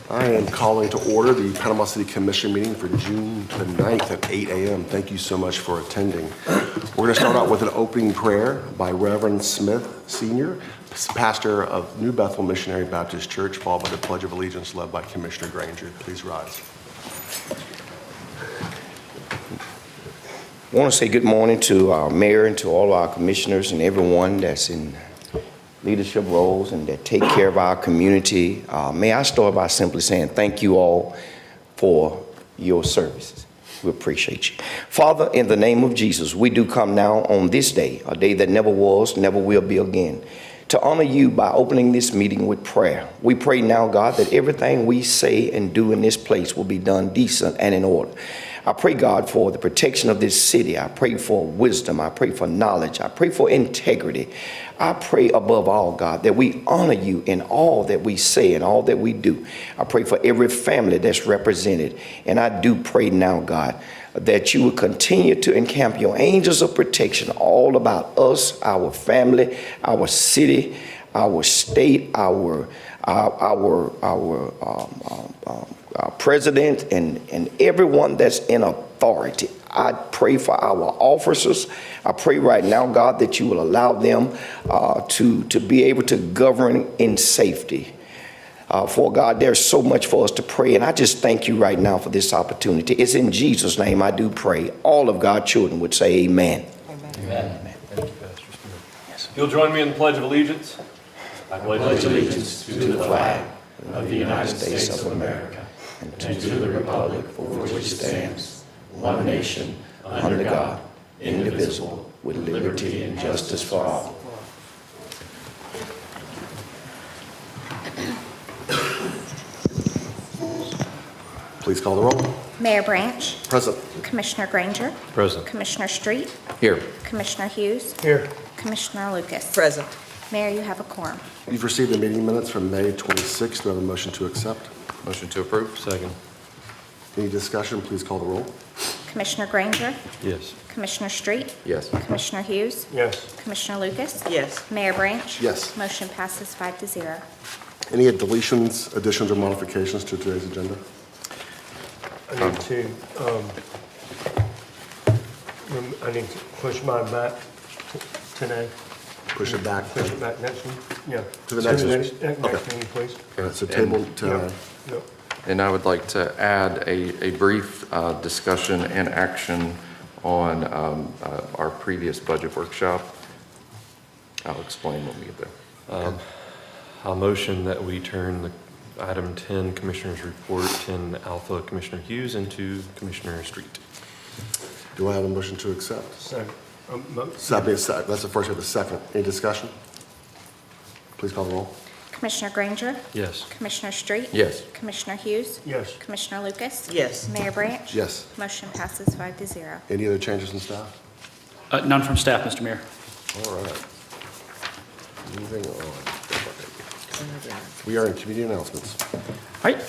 I am calling to order the Panama City Commission meeting for June the 9th at 8 a.m. Thank you so much for attending. We're going to start out with an opening prayer by Reverend Smith, Sr., pastor of New Bethel Missionary Baptist Church, followed by the Pledge of Allegiance led by Commissioner Granger. Please rise. I want to say good morning to our mayor and to all our commissioners and everyone that's in leadership roles and that take care of our community. May I start by simply saying thank you all for your services. We appreciate you. Father, in the name of Jesus, we do come now on this day, a day that never was, never will be again, to honor you by opening this meeting with prayer. We pray now, God, that everything we say and do in this place will be done decent and in order. I pray, God, for the protection of this city. I pray for wisdom. I pray for knowledge. I pray for integrity. I pray above all, God, that we honor you in all that we say and all that we do. I pray for every family that's represented. And I do pray now, God, that you will continue to encamp your angels of protection all about us, our family, our city, our state, our president, and everyone that's in authority. I pray for our officers. I pray right now, God, that you will allow them to be able to govern in safety. For God, there's so much for us to pray, and I just thank you right now for this opportunity. It's in Jesus' name I do pray. All of God's children would say amen. Amen. Amen. Thank you, Pastor Smith. Yes. You'll join me in the Pledge of Allegiance. I pledge allegiance to the flag of the United States of America and to the republic for which it stands, one nation, under God, indivisible, with liberty and justice for all. Please call the roll. Mayor Branch. Present. Commissioner Granger. Present. Commissioner Street. Here. Commissioner Hughes. Here. Commissioner Lucas. Present. Mayor, you have a quorum. You've received the meeting minutes from May 26th. Do I have a motion to accept? Motion to approve. Second. Any discussion? Please call the roll. Commissioner Granger. Yes. Commissioner Street. Yes. Commissioner Hughes. Yes. Commissioner Lucas. Yes. Mayor Branch. Yes. Motion passes 5-0. Any deletions, additions, or modifications to today's agenda? I need to push mine back today. Push it back. Push it back next one. Yeah. To the next one. Next meeting, please. Okay, so table to, Yep. And I would like to add a brief discussion and action on our previous budget workshop. I'll explain when we get there. I'll motion that we turn the item 10, Commissioner's Report, 10 Alpha, Commissioner Hughes, into Commissioner Street. do I have a motion to accept? Second. That's the first, we have a second. Any discussion? Please call the roll. Commissioner Granger. Yes. Commissioner Street. Yes. Commissioner Hughes. Yes. Commissioner Lucas. Yes. Mayor Branch. Yes. Motion passes 5-0. Any other changes in staff? None from staff, Mr. Mayor. All right. Moving on. We are in community announcements. All right.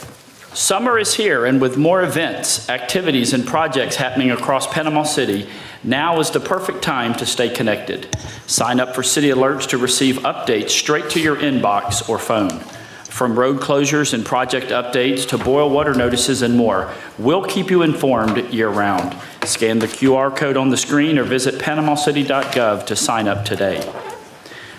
Summer is here, and with more events, activities, and projects happening across Panama City, now is the perfect time to stay connected. Sign up for City Alerts to receive updates straight to your inbox or phone. From road closures and project updates to boil water notices and more, we'll keep you informed year-round. Scan the QR code on the screen or visit panamacity.gov to sign up today.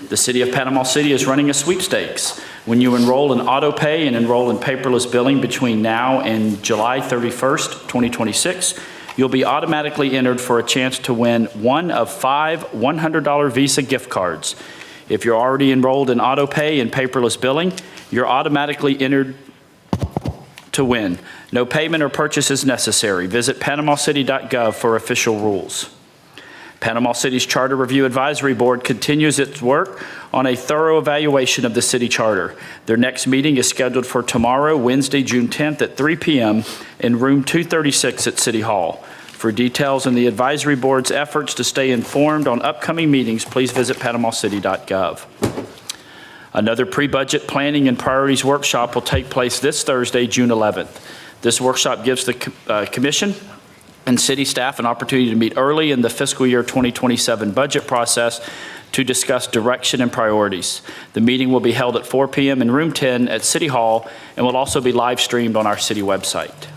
The City of Panama City is running a sweepstakes. When you enroll in AutoPay and enroll in paperless billing between now and July 31st, 2026, you'll be automatically entered for a chance to win one of 5 $100 Visa gift cards. If you're already enrolled in AutoPay and paperless billing, you're automatically entered to win. No payment or purchase is necessary. Visit panamacity.gov for official rules. Panama City's Charter Review Advisory Board continues its work on a thorough evaluation of the city charter. Their next meeting is scheduled for tomorrow, Wednesday, June 10th at 3 p.m. in room 236 at City Hall. For details on the advisory board's efforts to stay informed on upcoming meetings, please visit panamacity.gov. Another pre-budget planning and priorities workshop will take place this Thursday, June 11th. This workshop gives the Commission and city staff an opportunity to meet early in the fiscal year 2027 budget process to discuss direction and priorities. The meeting will be held at 4 p.m. in Room 10 at City Hall and will also be live streamed on our city website.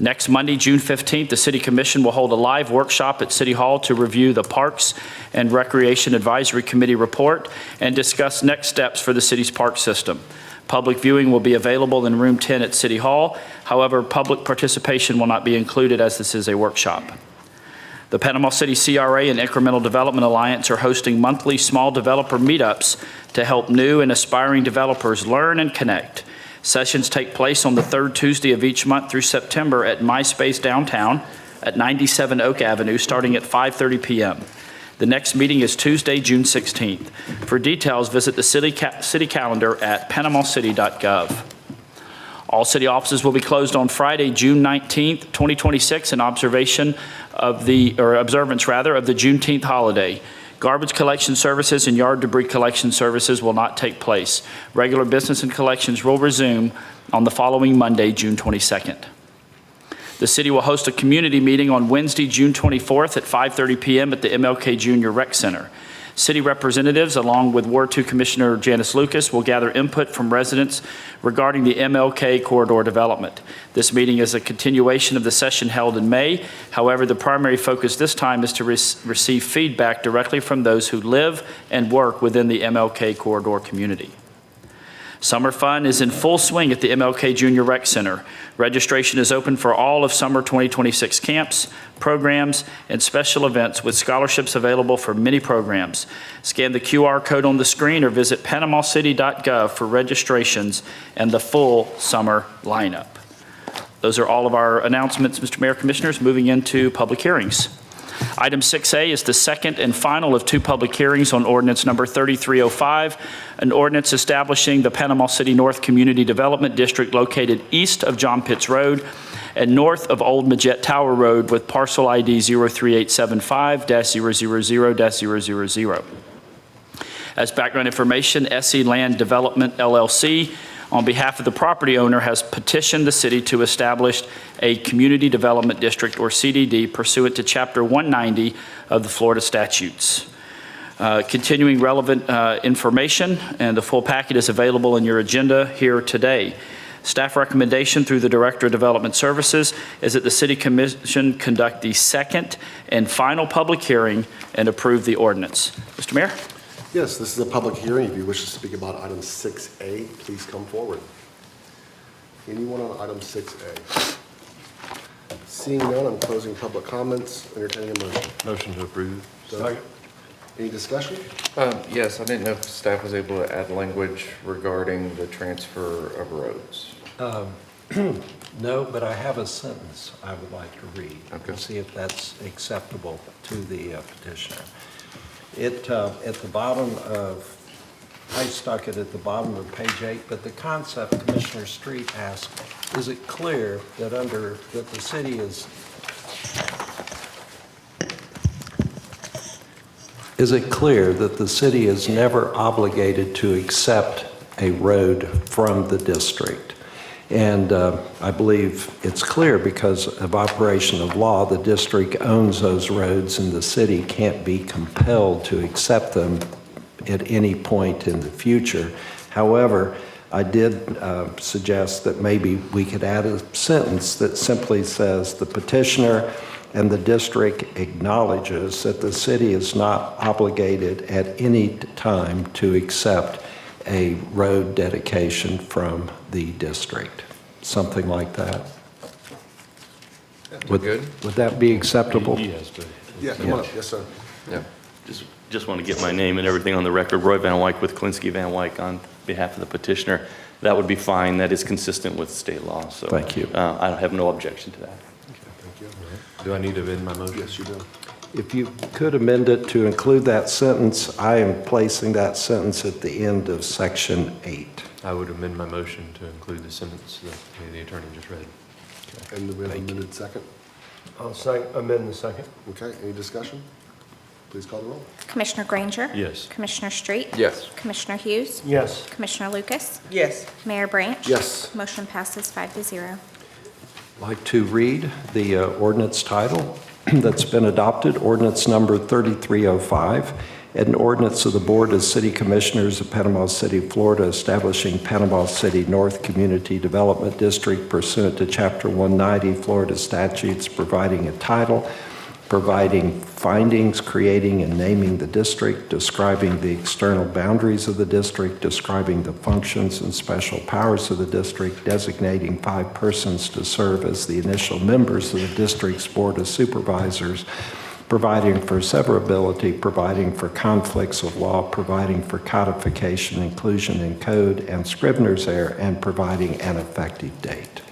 Next Monday, June 15th, the City Commission will hold a live workshop at City Hall to review the Parks and Recreation Advisory Committee report and discuss next steps for the city's park system. Public viewing will be available in Room 10 at City Hall. However, public participation will not be included as this is a workshop. The Panama City CRA and Incremental Development Alliance are hosting monthly small developer meetups to help new and aspiring developers learn and connect. Sessions take place on the third Tuesday of each month through September at MySpace downtown at 97 Oak Avenue, starting at 5:30 p.m. The next meeting is Tuesday, June 16th. For details, visit the city calendar at panamacity.gov. All city offices will be closed on Friday, June 19th, 2026, in observance of the Juneteenth holiday. Garbage collection services and yard debris collection services will not take place. Regular business and collections will resume on the following Monday, June 22nd. The city will host a community meeting on Wednesday, June 24th at 5:30 p.m. at the MLK Jr. Rec Center. City representatives, along with Ward 2 Commissioner Janice Lucas, will gather input from residents regarding the MLK corridor development. This meeting is a continuation of the session held in May. However, the primary focus this time is to receive feedback directly from those who live and work within the MLK corridor community. Summer fun is in full swing at the MLK Jr. Rec Center. Registration is open for all of summer 2026 camps, programs, and special events with scholarships available for many programs. Scan the QR code on the screen or visit panamacity.gov for registrations and the full summer lineup. Those are all of our announcements, Mr. Mayor, Commissioners. Moving into public hearings. Item 6A is the second and final of two public hearings on ordinance number 3305, an ordinance establishing the Panama City North Community Development District located east of John Pitts Road and north of Old Majet Tower Road with parcel ID 03875-000-000. As background information, SE Land Development LLC, on behalf of the property owner, has petitioned the city to establish a Community Development District, or CDD, pursuant to Chapter 190 of the Florida statutes. Continuing relevant information, and the full packet is available in your agenda here today. Staff recommendation through the Director of Development Services is that the City Commission conduct the second and final public hearing and approve the ordinance. Mr. Mayor? Yes, this is a public hearing. If you wish to speak about item 6A, please come forward. Anyone on item 6A? Seeing none, I'm closing public comments. Entertaining a motion. Motion to approve. Second. Any discussion? Yes, I didn't know if staff was able to add language regarding the transfer of roads. No, but I have a sentence I would like to read. Okay. And see if that's acceptable to the petitioner. At the bottom of, I stuck it at the bottom of page 8, but the concept Commissioner Street asked, is it clear that the city is never obligated to accept a road from the district? And I believe it's clear because of operation of law, the district owns those roads and the city can't be compelled to accept them at any point in the future. However, I did suggest that maybe we could add a sentence that simply says the petitioner and the district acknowledges that the city is not obligated at any time to accept a road dedication from the district, something like that. Would that be acceptable? Yes, but Yeah, come on up. Yes, sir. Yeah. Just want to get my name and everything on the record. Roy Van Wyk with Klinsky Van Wyk on behalf of the petitioner. That would be fine. That is consistent with state law. So Thank you. I have no objection to that. Thank you. do I need to amend my motion? Yes, you do. If you could amend it to include that sentence, I am placing that sentence at the end of section 8. I would amend my motion to include the sentence that the attorney just read. And we have a minute second. I'll amend the second. Okay, any discussion? Please call the roll. Commissioner Granger? Yes. Commissioner Street? Yes. Commissioner Hughes? Yes. Commissioner Lucas? yes, Mayor Branch? Yes. Motion passes 5-0. I'd like to read the ordinance title that's been adopted, ordinance number 3305, An ordinance of the Board of City Commissioners of Panama City, Florida, establishing Panama City North Community Development District pursuant to Chapter 190 Florida statutes, providing a title, providing findings, creating and naming the district, describing the external boundaries of the district, describing the functions and special powers of the district, designating 5 persons to serve as the initial members of the district's Board of Supervisors, providing for severability, providing for conflicts of law, providing for codification, inclusion in code and scrivener's error, and providing an effective date.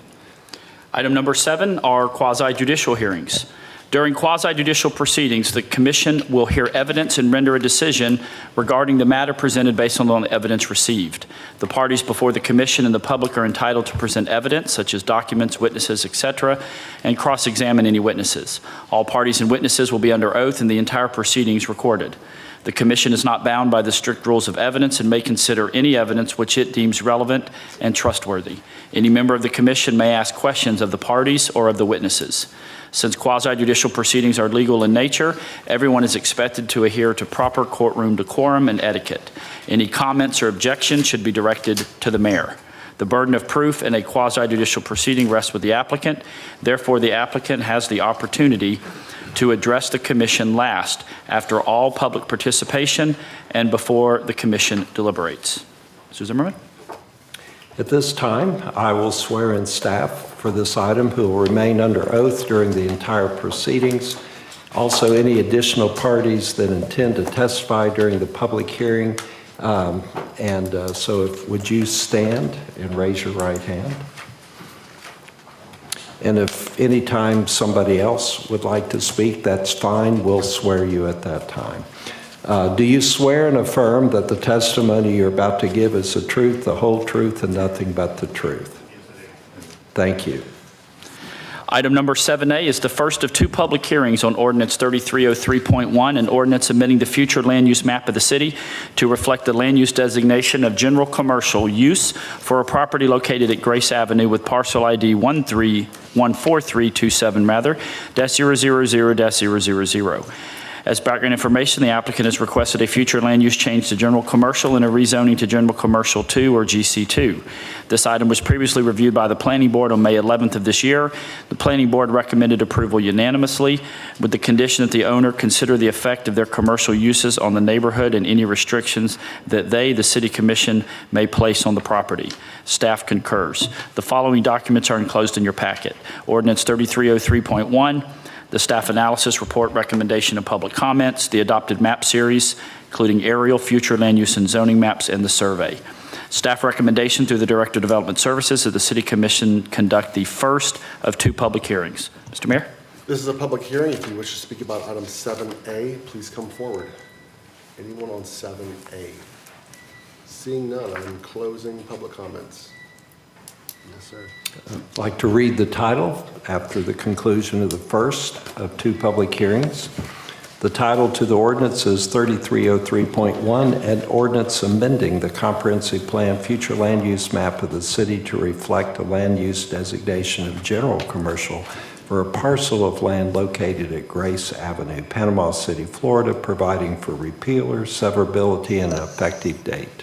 Item number 7 are quasi-judicial hearings. During quasi-judicial proceedings, the Commission will hear evidence and render a decision regarding the matter presented based on the evidence received. The parties before the Commission and the public are entitled to present evidence, such as documents, witnesses, etc., and cross-examine any witnesses. All parties and witnesses will be under oath and the entire proceedings recorded. The Commission is not bound by the strict rules of evidence and may consider any evidence which it deems relevant and trustworthy. Any member of the Commission may ask questions of the parties or of the witnesses. Since quasi-judicial proceedings are legal in nature, everyone is expected to adhere to proper courtroom decorum and etiquette. Any comments or objections should be directed to the mayor. The burden of proof in a quasi-judicial proceeding rests with the applicant. Therefore, the applicant has the opportunity to address the Commission last, after all public participation and before the Commission deliberates. Mr. Zimmerman? At this time, I will swear in staff for this item who will remain under oath during the entire proceedings. Also, any additional parties that intend to testify during the public hearing. Would you stand and raise your right hand? And if any time somebody else would like to speak, that's fine. We'll swear you at that time. Do you swear and affirm that the testimony you're about to give is the truth, the whole truth, and nothing but the truth? Thank you. Item number 7A is the first of 2 public hearings on Ordinance 3303.1, an ordinance amending the future land use map of the city to reflect the land use designation of general commercial use for a property located at Grace Avenue with parcel ID 14327-000-000. As background information, the applicant has requested a future land use change to general commercial and a rezoning to general commercial 2 or GC2. This item was previously reviewed by the Planning Board on May 11th of this year. The Planning Board recommended approval unanimously with the condition that the owner consider the effect of their commercial uses on the neighborhood and any restrictions that they, the City Commission, may place on the property. Staff concurs. The following documents are enclosed in your packet. Ordinance 3303.1, the staff analysis report, recommendation, and public comments, the adopted map series, including aerial, future land use and zoning maps, and the survey. Staff recommendation through the Director of Development Services that the City Commission conduct the first of 2 public hearings. Mr. Mayor? This is a public hearing. If you wish to speak about item 7A, please come forward. Anyone on 7A? Seeing none, I'm closing public comments. Yes, sir. I'd like to read the title after the conclusion of the first of 2 public hearings. The title to the ordinance is 3303.1, an ordinance amending the comprehensive plan future land use map of the city to reflect a land use designation of general commercial for a parcel of land located at Grace Avenue, Panama City, Florida, providing for repeal or severability and an effective date.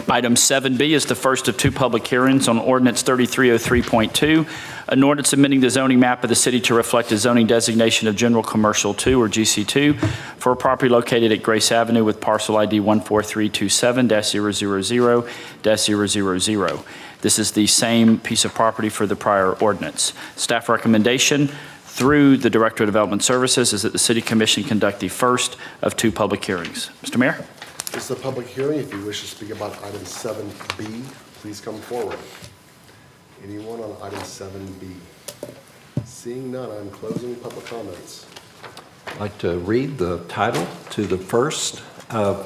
Item 7B is the first of 2 public hearings on Ordinance 3303.2, an ordinance amending the zoning map of the city to reflect a zoning designation of General Commercial 2 or GC2 for a property located at Grace Avenue with parcel ID 14327-000-000. This is the same piece of property for the prior ordinance. Staff recommendation through the Director of Development Services is that the City Commission conduct the first of 2 public hearings. Mr. Mayor? This is a public hearing. If you wish to speak about item 7B, please come forward. Anyone on item 7B? Seeing none, I'm closing public comments. I'd like to read the title to the first at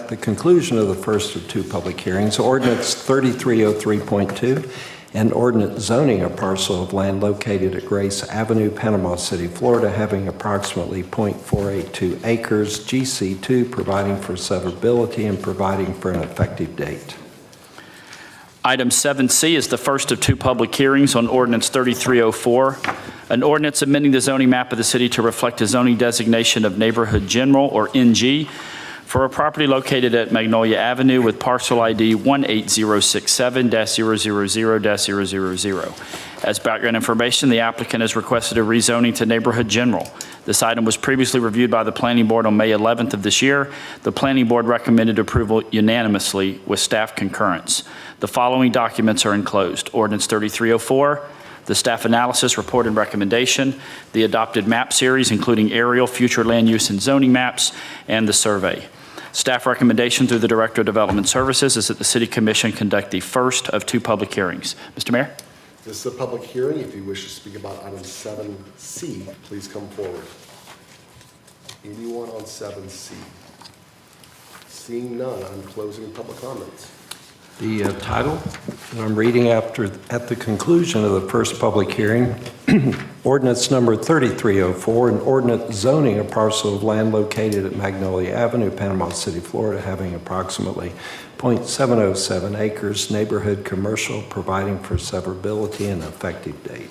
the conclusion of the first of 2 public hearings, Ordinance 3303.2, an ordinance zoning a parcel of land located at Grace Avenue, Panama City, Florida, having approximately .482 acres, GC2, providing for severability and providing for an effective date. Item 7C is the first of 2 public hearings on Ordinance 3304, An ordinance amending the zoning map of the city to reflect a zoning designation of Neighborhood General, or NG, for a property located at Magnolia Avenue with parcel ID 18067-000-000. As background information, the applicant has requested a rezoning to Neighborhood General. This item was previously reviewed by the Planning Board on May 11th of this year. The Planning Board recommended approval unanimously with staff concurrence. The following documents are enclosed: Ordinance 3304, the staff analysis, report, and recommendation, the adopted map series, including aerial, future land use and zoning maps, and the survey. Staff recommendation through the Director of Development Services is that the City Commission conduct the first of 2 public hearings. Mr. Mayor? This is a public hearing. If you wish to speak about item 7C, please come forward. Anyone on 7C? Seeing none, I'm closing public comments. The title that I'm reading at the conclusion of the first public hearing, ordinance number 3304, an ordinance zoning a parcel of land located at Magnolia Avenue, Panama City, Florida, having approximately .707 acres, neighborhood commercial, providing for severability and effective date.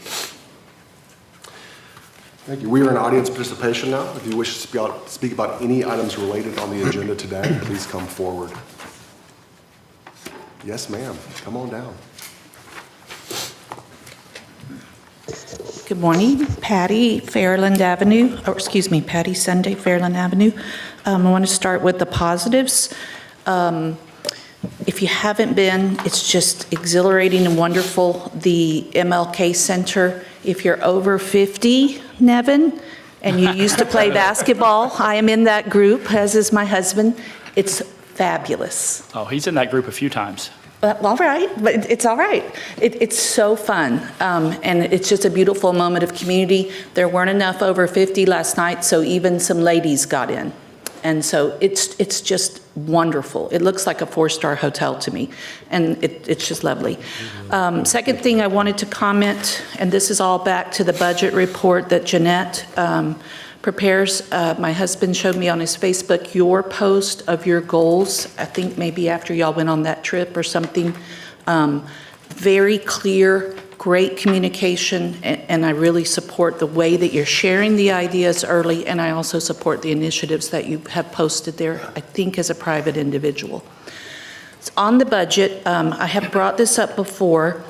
Thank you. We are in audience participation now. If you wish to speak about any items related on the agenda today, please come forward. Yes, ma'am. Come on down. Good morning, Patty Sunday, Fairland Avenue. I want to start with the positives. If you haven't been, it's just exhilarating and wonderful. The MLK Center, if you're over 50, Nevin, and you used to play basketball, I am in that group, as is my husband. It's fabulous. Oh, he's in that group a few times. All right, but it's all right. It's so fun, and it's just a beautiful moment of community. There weren't enough over 50 last night, so even some ladies got in. And so it's just wonderful. It looks like a 4-star hotel to me, and it's just lovely. Second thing I wanted to comment, and this is all back to the budget report that Jeanette prepares. My husband showed me on his Facebook your post of your goals, I think maybe after y'all went on that trip or something. Very clear, great communication, and I really support the way that you're sharing the ideas early, and I also support the initiatives that you have posted there, I think, as a private individual. So on the budget, I have brought this up before.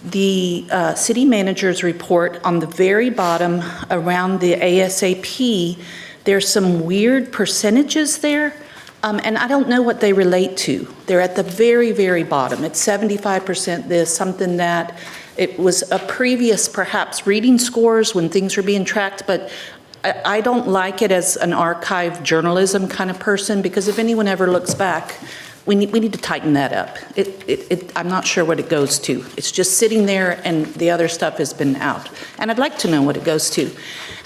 The city manager's report on the very bottom around the ASAP, there's some weird percentages there, and I don't know what they relate to. They're at the very, very bottom. It's 75% this, something that. It was a previous, perhaps, reading scores when things were being tracked, but I don't like it as an archive journalism kind of person, because if anyone ever looks back, we need to tighten that up. I'm not sure what it goes to. It's just sitting there, and the other stuff has been out. And I'd like to know what it goes to.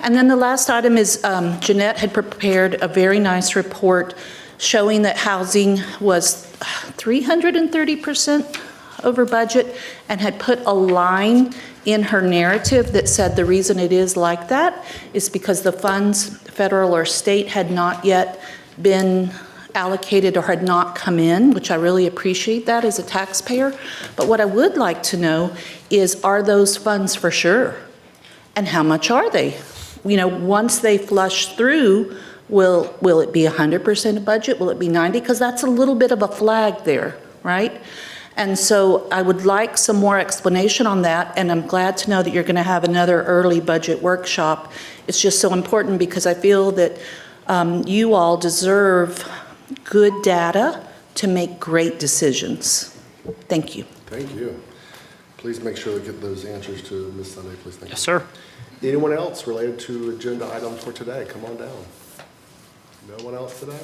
And then the last item is Jeanette had prepared a very nice report showing that housing was 330% over budget, and had put a line in her narrative that said the reason it is like that is because the funds, federal or state, had not yet been allocated or had not come in, which I really appreciate that as a taxpayer. But what I would like to know is, are those funds for sure? And how much are they? You know, once they flush through, will it be 100% of budget? Will it be 90? Because that's a little bit of a flag there, right? And so I would like some more explanation on that, and I'm glad to know that you're going to have another early budget workshop. It's just so important, because I feel that you all deserve good data to make great decisions. Thank you. Thank you. Please make sure to get those answers to Ms. Sunday, please. Thank you. Yes, sir. Anyone else related to agenda items for today? Come on down. No one else today?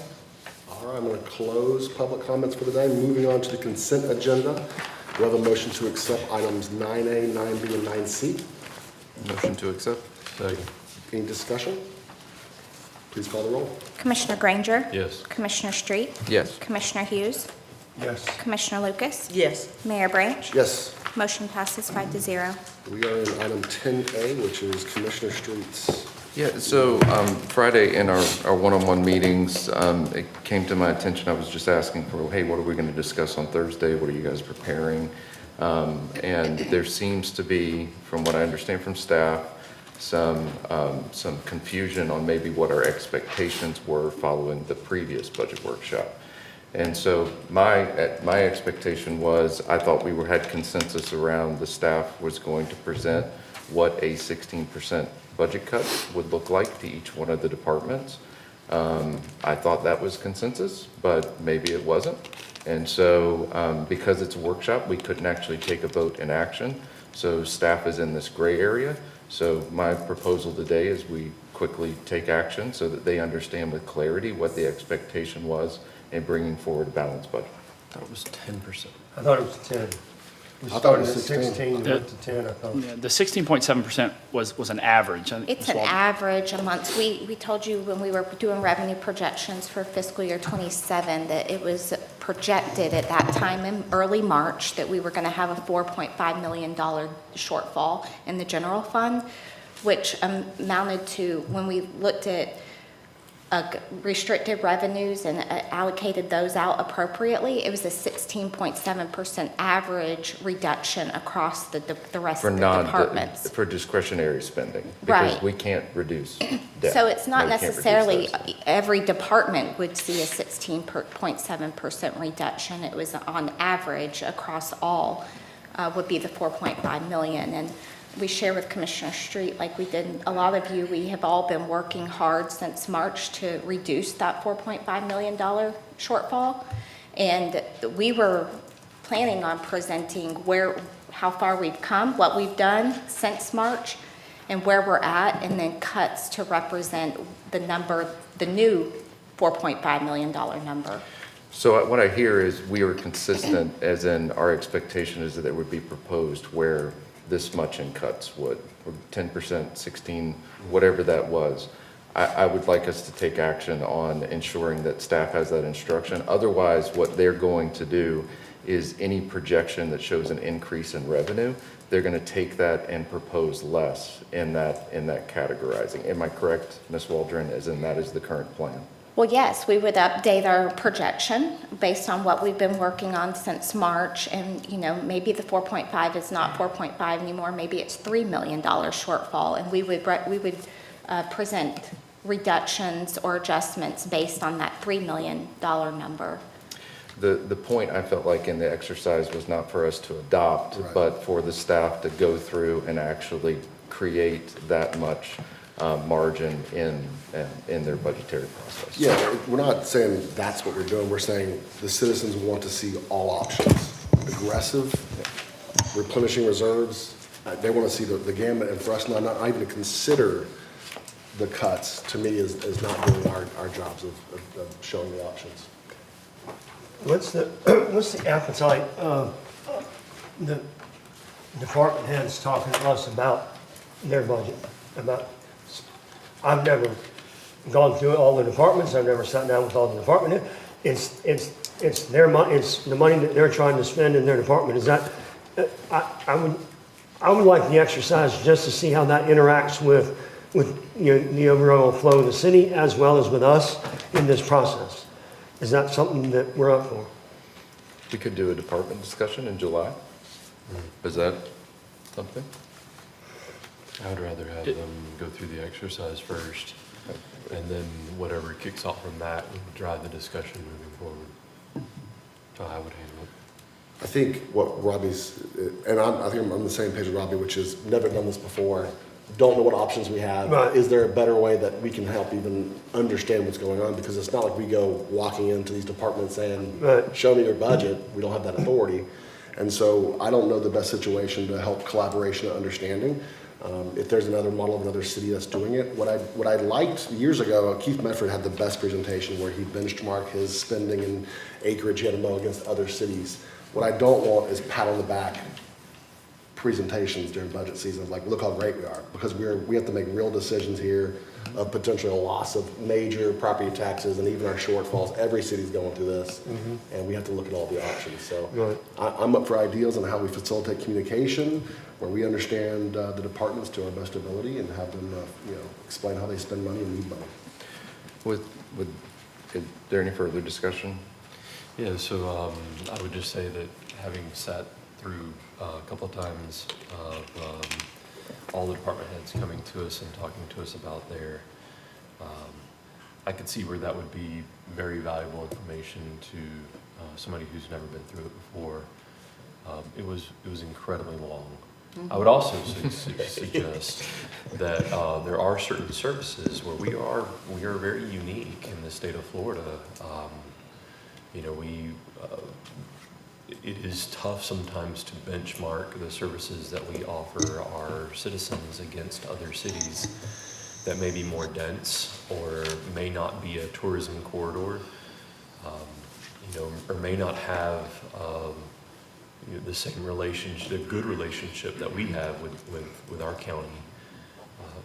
All right, I'm going to close public comments for the day. Moving on to the consent agenda. We have a motion to accept items 9A, 9B, and 9C. Motion to accept. Second. Any discussion? Please call the roll. Commissioner Granger? Yes. Commissioner Street? Yes. Commissioner Hughes? Yes. Commissioner Lucas? Yes. Mayor Branch? Yes. Motion passes 5-0. We are in item 10A, which is Commissioner Street's. Yeah, so Friday in our one-on-one meetings, it came to my attention, I was just asking for, hey, what are we going to discuss on Thursday? What are you guys preparing? And there seems to be, from what I understand from staff, some confusion on maybe what our expectations were following the previous budget workshop. And so my expectation was, I thought we had consensus around the staff was going to present what a 16% budget cut would look like to each one of the departments. I thought that was consensus, but maybe it wasn't. And so because it's a workshop, we couldn't actually take a vote in action. So staff is in this gray area. So my proposal today is we quickly take action so that they understand with clarity what the expectation was in bringing forward a balanced budget. I thought it was 10%. I thought it was 10. We I thought it started was at 16 and went to 10, I thought. Yeah, the 16.7% was an average. It's an average a month. We told you when we were doing revenue projections for fiscal year '27 that it was projected at that time in early March that we were going to have a $4.5 million shortfall in the general fund, which amounted to, when we looked at restricted revenues and allocated those out appropriately, it was a 16.7% average reduction across the rest of the departments. For discretionary spending. Right. Because we can't reduce debt. So it's not We can't reduce necessarily those. every department would see a 16.7% reduction. It was on average across all would be the 4.5 million. And we share with Commissioner Street, like we did, a lot of you, we have all been working hard since March to reduce that $4.5 million shortfall. And we were planning on presenting how far we've come, what we've done since March, and where we're at, and then cuts to represent the number, the new $4.5 million number. So what I hear is we are consistent, as in our expectation is that it would be proposed where this much in cuts would, or 10%, 16, whatever that was. I would like us to take action on ensuring that staff has that instruction. Otherwise, what they're going to do is any projection that shows an increase in revenue, they're going to take that and propose less in that categorizing. Am I correct, Ms. Waldron, as in that is the current plan? Well, yes, we would update our projection based on what we've been working on since March. And, maybe the 4.5 is not 4.5 anymore. Maybe it's $3 million shortfall. And we would present reductions or adjustments based on that $3 million number. The point I felt like in the exercise was not for us to adopt, Right. but for the staff to go through and actually create that much margin in their budgetary process. Yeah, we're not saying that's what we're doing. We're saying the citizens want to see all options. Aggressive, replenishing reserves. They want to see the gamut, and for us not even to consider the cuts, to me, is not doing our jobs of showing the options. What's the appetite of the department heads talking to us about their budget? I've never gone through all the departments. I've never sat down with all the department heads. It's their money. It's the money that they're trying to spend in their department. Is that? I would like the exercise just to see how that interacts with the overall flow of the city as well as with us in this process. Is that something that we're up for? We could do a department discussion in July. Is that something? I would rather have them go through the exercise first, and then whatever kicks off from that would drive the discussion moving forward. So I would handle it. I think what Robbie's, and I think I'm on the same page with Robbie, which is never done this before, don't know what options we have. Right. Is there a better way that we can help even understand what's going on? Because it's not like we go walking into these departments saying, Right. show me your budget. We don't have that authority. And so I don't know the best situation to help collaboration and understanding. If there's another model of another city that's doing it. What I liked years ago, Keith Medford had the best presentation where he benchmarked his spending and acreage he had to mow against other cities. What I don't want is pat on the back presentations during budget season of like, look how great we are. Because we have to make real decisions here of potential loss of major property taxes and even our shortfalls. Every city's going through this, and we have to look at all the options. So Right. I'm up for ideas on how we facilitate communication, where we understand the departments to our best ability and have them explain how they spend money and need money. Is there any further discussion? Yeah, so I would just say that having sat through a couple of times of all the department heads coming to us and talking to us about I could see where that would be very valuable information to somebody who's never been through it before. It was incredibly long. I would also suggest that there are certain services where we are very unique in the state of Florida. You know, it is tough sometimes to benchmark the services that we offer our citizens against other cities that may be more dense or may not be a tourism corridor, you know, or may not have you know, the same relationship, the good relationship that we have with our county.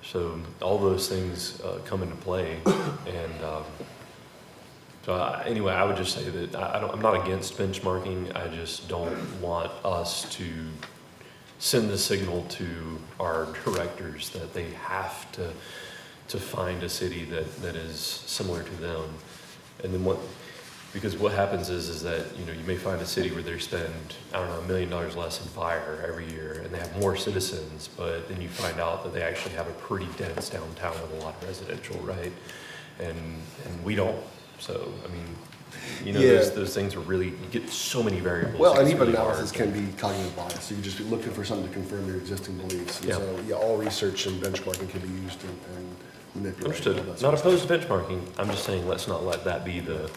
So all those things come into play, and anyway, I would just say that I'm not against benchmarking. I just don't want us to send the signal to our directors that they have to find a city that is similar to them. And then because what happens is that, you know, you may find a city where they spend, I don't know, $1 million less in fire every year, and they have more citizens, but then you find out that they actually have a pretty dense downtown with a lot of residential, right? And we don't. So, I mean, you know, Yeah. those things are really, you get so many variables. Well, and It's even really analysis hard. can be cognitive bias. So you're just looking for something to confirm your existing beliefs. And Yeah. so, yeah, all research and benchmarking can be used and manipulated. Understood. All that Not sort of opposed to benchmarking. I'm just saying, let's not let that be the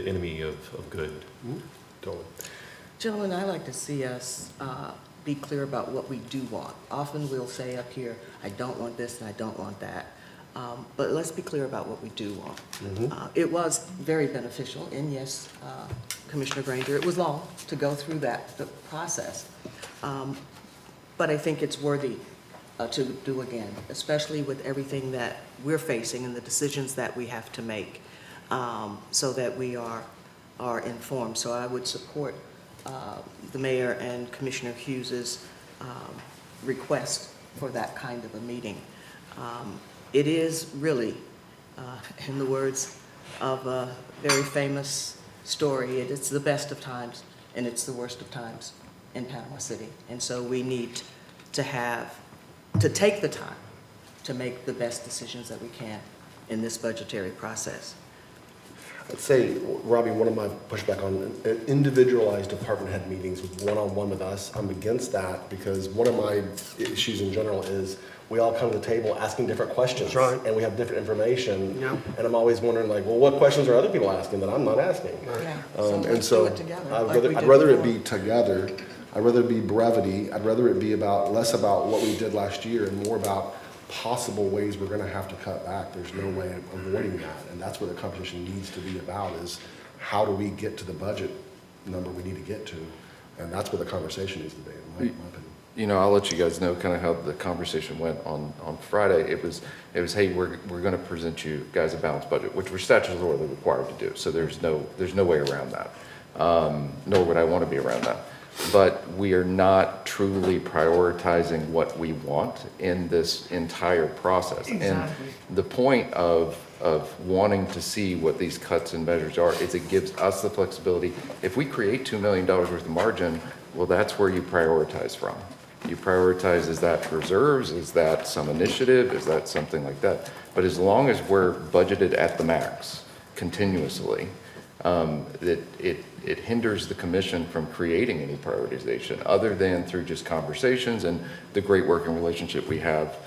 enemy of good. stuff. Totally. Gentlemen, I like to see us be clear about what we do want. Often we'll say up here, I don't want this and I don't want that. But let's be clear about what we do want. It was very beneficial, and yes, Commissioner Granger, it was long to go through the process. But I think it's worthy to do again, especially with everything that we're facing and the decisions that we have to make, so that we are informed. So I would support the mayor and Commissioner Hughes's request for that kind of a meeting. It is really, in the words of a very famous story, it's the best of times and it's the worst of times in Panama City. And so we need to take the time to make the best decisions that we can in this budgetary process. I'd say, Robbie, one of my pushback on individualized department head meetings with one-on-one with us, I'm against that because one of my issues in general is we all come to the table asking different questions. That's right. And we have different information. Yeah. And I'm always wondering like, well, what questions are other people asking that I'm not asking? Yeah. And let's so do it together, I'd like rather, we I'd did rather it before. be together. I'd rather it be brevity. I'd rather it be less about what we did last year and more about possible ways we're going to have to cut back. There's no way of avoiding that. And that's what the conversation needs to be about is how do we get to the budget number we need to get to? And that's what the conversation needs to be, in my opinion. You know, I'll let you guys know kind of how the conversation went on Friday. It was, hey, we're going to present you guys a balanced budget, which we're statutorily required to do. So there's no way around that, nor would I want to be around that. But we are not truly prioritizing what we want in this entire process. Exactly. And the point of wanting to see what these cuts and measures are is it gives us the flexibility. If we create $2 million worth of margin, well, that's where you prioritize from. You prioritize, is that reserves? Is that some initiative? Is that something like that? But as long as we're budgeted at the max continuously, it hinders the commission from creating any prioritization other than through just conversations and the great working relationship we have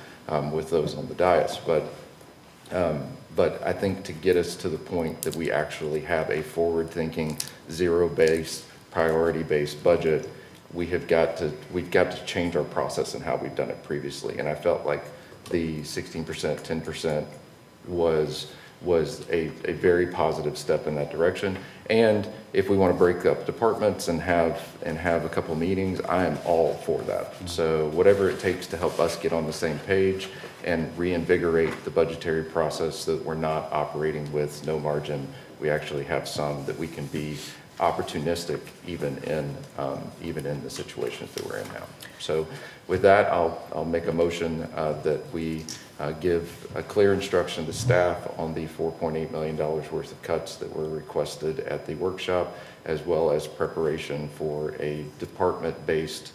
with those on the dais. But I think to get us to the point that we actually have a forward-thinking, zero-based, priority-based budget, we've got to change our process and how we've done it previously. And I felt like the 16%, 10% was a very positive step in that direction. And if we want to break up departments and have a couple meetings, I am all for that. So whatever it takes to help us get on the same page and reinvigorate the budgetary process so that we're not operating with no margin, we actually have some that we can be opportunistic even in the situations that we're in now. So with that, I'll make a motion that we give a clear instruction to staff on the $4.8 million worth of cuts that were requested at the workshop, as well as preparation for a department-based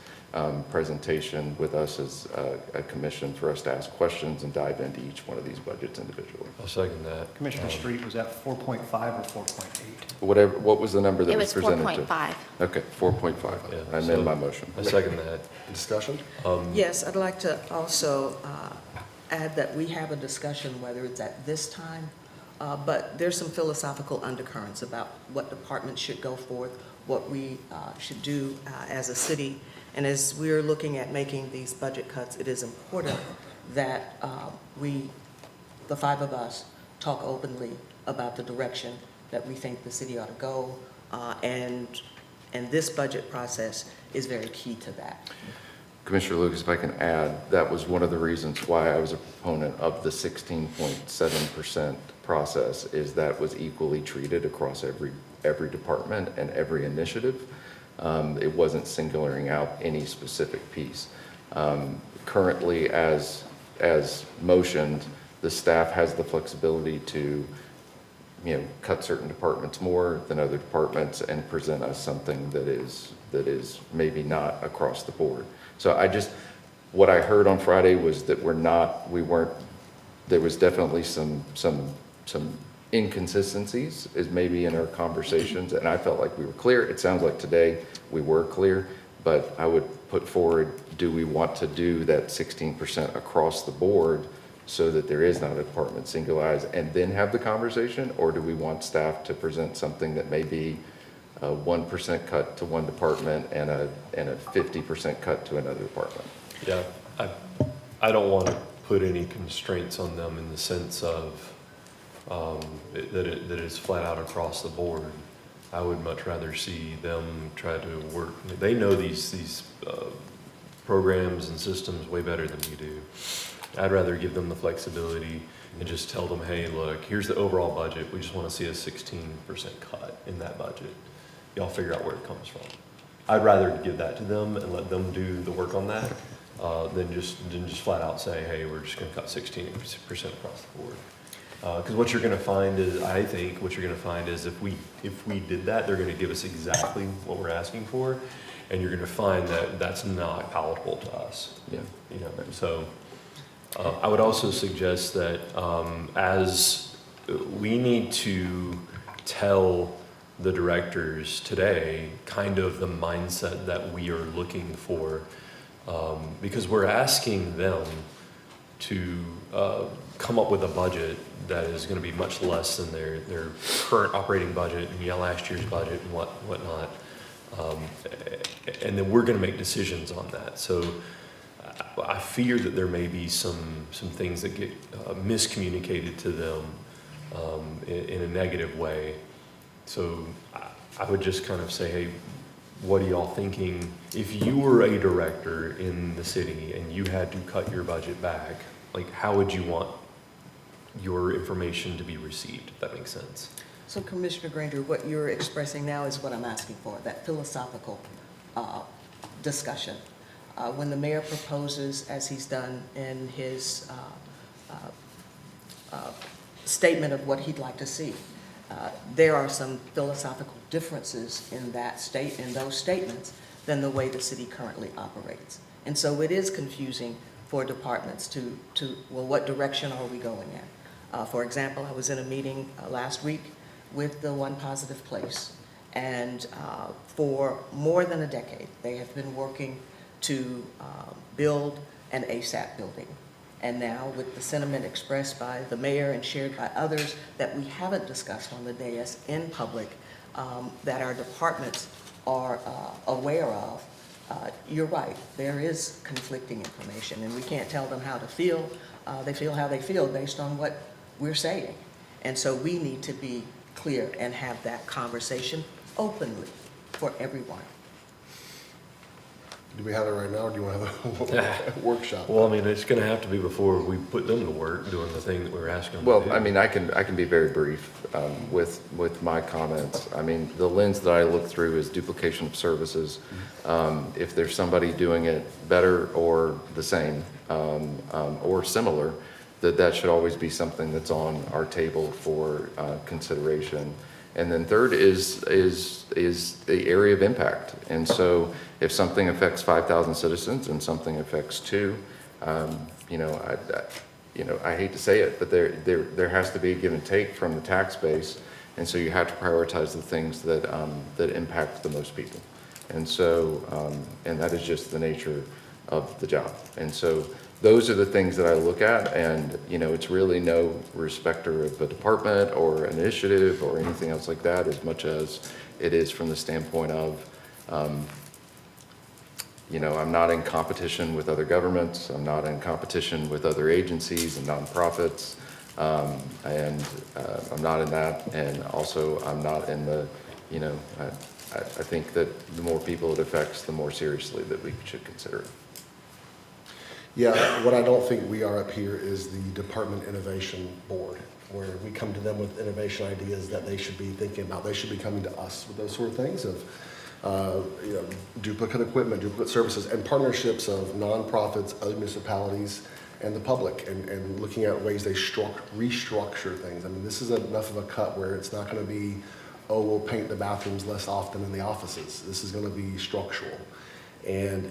presentation with us as a commission for us to ask questions and dive into each one of these budgets individually. I'll second that. Commissioner Street, was that 4.5 or 4.8? What was the number that It was was presented to? 4.5. Okay, 4.5. Yeah, I amend my motion. I second that. Discussion? Yes, I'd like to also add that we have a discussion, whether it's at this time, but there's some philosophical undercurrents about what departments should go forth, what we should do as a city. And as we're looking at making these budget cuts, it is important that we, the five of us, talk openly about the direction that we think the city ought to go. And this budget process is very key to that. Commissioner Lucas, if I can add, that was one of the reasons why I was a proponent of the 16.7% process, is that was equally treated across every department and every initiative. It wasn't singling out any specific piece. Currently, as motioned, the staff has the flexibility to, cut certain departments more than other departments and present us something that is maybe not across the board. So what I heard on Friday was that there was definitely some inconsistencies is maybe in our conversations, and I felt like we were clear. It sounds like today we were clear, but I would put forward, do we want to do that 16% across the board so that there is not a department singularized and then have the conversation, or do we want staff to present something that may be a 1% cut to one department and a 50% cut to another department? Yeah, I don't want to put any constraints on them in the sense of that it is flat out across the board. I would much rather see them try to work. They know these programs and systems way better than we do. I'd rather give them the flexibility and just tell them, hey, look, here's the overall budget. We just want to see a 16% cut in that budget. Y'all figure out where it comes from. I'd rather give that to them and let them do the work on that than just flat out say, hey, we're just going to cut 16% across the board. Because what you're going to find is, I think, if we did that, they're going to give us exactly what we're asking for, and you're going to find that that's not palatable to us. Yeah. So I would also suggest that as we need to tell the directors today kind of the mindset that we are looking for, because we're asking them to come up with a budget that is going to be much less than their current operating budget and last year's budget and whatnot. And then we're going to make decisions on that. So I fear that there may be some things that get miscommunicated to them in a negative way. So I would just kind of say, hey, what are y'all thinking? If you were a director in the city and you had to cut your budget back, like how would you want your information to be received, if that makes sense? So Commissioner Granger, what you're expressing now is what I'm asking for, that philosophical discussion. When the mayor proposes, as he's done in his statement of what he'd like to see, there are some philosophical differences in those statements than the way the city currently operates. And so it is confusing for departments to well, what direction are we going in? For example, I was in a meeting last week with the One Positive Place, and for more than a decade, they have been working to build an ASAP building. And now with the sentiment expressed by the mayor and shared by others that we haven't discussed on the dais in public, that our departments are aware of, you're right, there is conflicting information and we can't tell them how to feel. They feel how they feel based on what we're saying. And so we need to be clear and have that conversation openly for everyone. Do we have it right now, or do you want to have a workshop? Well, I mean, it's going to have to be before we put them to work doing the thing that we're asking them Well, to do. I mean, I can be very brief with my comments. I mean, the lens that I look through is duplication of services. If there's somebody doing it better or the same or similar, that should always be something that's on our table for consideration. And then third is the area of impact. And so if something affects 5,000 citizens and something affects 2, I hate to say it, but there has to be a give and take from the tax base. And so you have to prioritize the things that impact the most people. And so, and that is just the nature of the job. And so those are the things that I look at, and it's really no respecter of a department or an initiative or anything else like that, as much as it is from the standpoint of, I'm not in competition with other governments, I'm not in competition with other agencies and nonprofits, and I'm not in that, and also I'm not in the, I think that the more people it affects, the more seriously that we should consider it. Yeah, what I don't think we are up here is the Department Innovation Board, where we come to them with innovation ideas that they should be thinking about. They should be coming to us with those sort of things of, duplicate equipment, duplicate services, and partnerships of nonprofits, other municipalities, and the public, and looking at ways they restructure things. I mean, this is enough of a cut where it's not going to be, oh, we'll paint the bathrooms less often in the offices. This is going to be structural. And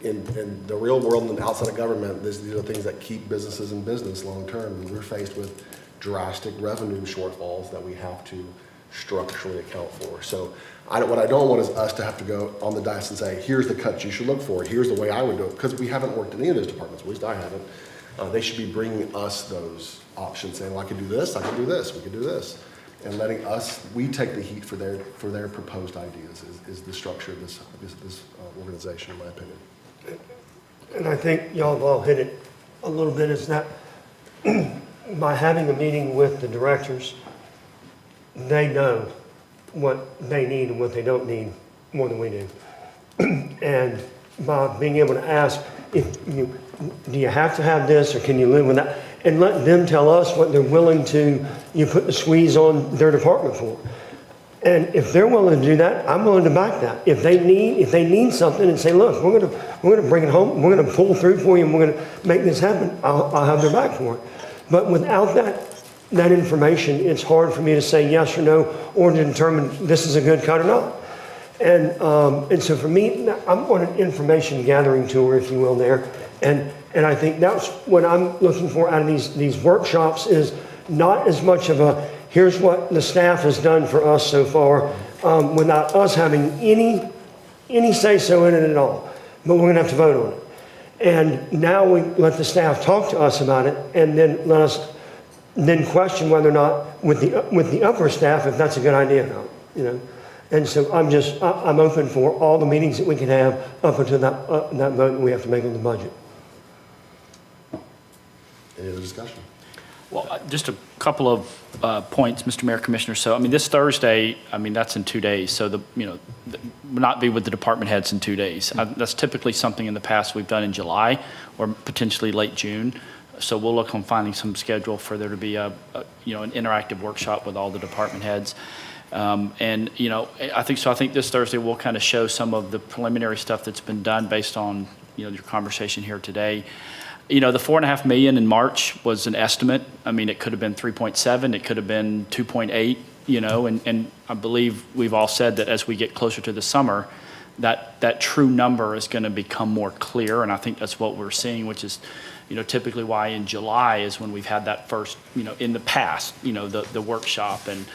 in the real world and outside of government, these are things that keep businesses in business long term. And we're faced with drastic revenue shortfalls that we have to structurally account for. So what I don't want is us to have to go on the dice and say, here's the cuts you should look for. Here's the way I would do it. Because we haven't worked in any of those departments, at least I haven't. They should be bringing us those options, saying, well, I can do this, I can do this, we can do this. And letting us, we take the heat for their proposed ideas is the structure of this organization, in my opinion. And I think y'all have all hit it a little bit, is that by having a meeting with the directors, they know what they need and what they don't need more than we do. And by being able to ask, do you have to have this, or can you live with that? And let them tell us what they're willing to, put the squeeze on their department for. And if they're willing to do that, I'm willing to back that. If they need something and say, look, we're gonna bring it home, we're gonna pull through for you, and we're gonna make this happen, I'll have their back for it. But without that information, it's hard for me to say yes or no, or to determine this is a good cut or not. And so for me, I'm on an information gathering tour, if you will, there. And I think that's what I'm looking for out of these workshops, is not as much of a, here's what the staff has done for us so far, without us having any say-so in it at all. But we're gonna have to vote on it. And now we let the staff talk to us about it, and then let us then question whether or not with the upper staff, if that's a good idea or not, And so I'm open for all the meetings that we can have up until that vote that we have to make on the budget. Any other discussion? Well, just a couple of points, Mr. Mayor, Commissioner. So, this Thursday, that's in 2 days. So, will not be with the department heads in 2 days. That's typically something in the past we've done in July or potentially late June. So we'll look on finding some schedule for there to be an interactive workshop with all the department heads. I think this Thursday we'll kind of show some of the preliminary stuff that's been done based on, your conversation here today. The $4.5 million in March was an estimate. It could have been 3.7, it could have been 2.8, and I believe we've all said that as we get closer to the summer, that true number is going to become more clear, and I think that's what we're seeing, which is, typically why in July is when we've had that first, in the past, the workshop, and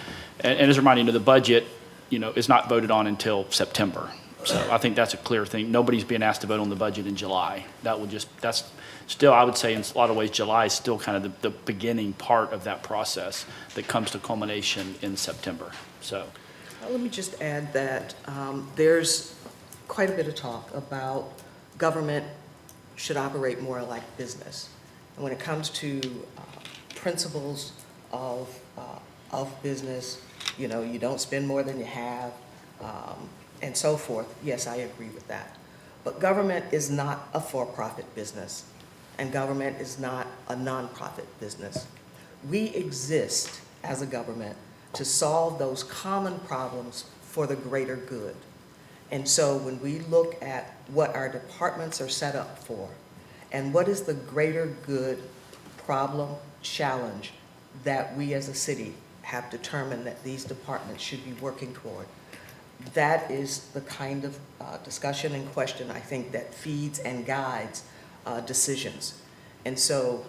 as a reminder, the budget, is not voted on until September. So I think that's a clear thing. Nobody's being asked to vote on the budget in July. That's still, I would say in a lot of ways, July is still kind of the beginning part of that process that comes to culmination in September. So. Let me just add that there's quite a bit of talk about government should operate more like business. And when it comes to principles of business, you don't spend more than you have, and so forth. Yes, I agree with that. But government is not a for-profit business, and government is not a nonprofit business. We exist as a government to solve those common problems for the greater good. And so when we look at what our departments are set up for, and what is the greater good problem, challenge that we as a city have determined that these departments should be working toward. That is the kind of discussion and question, I think, that feeds and guides decisions. And so,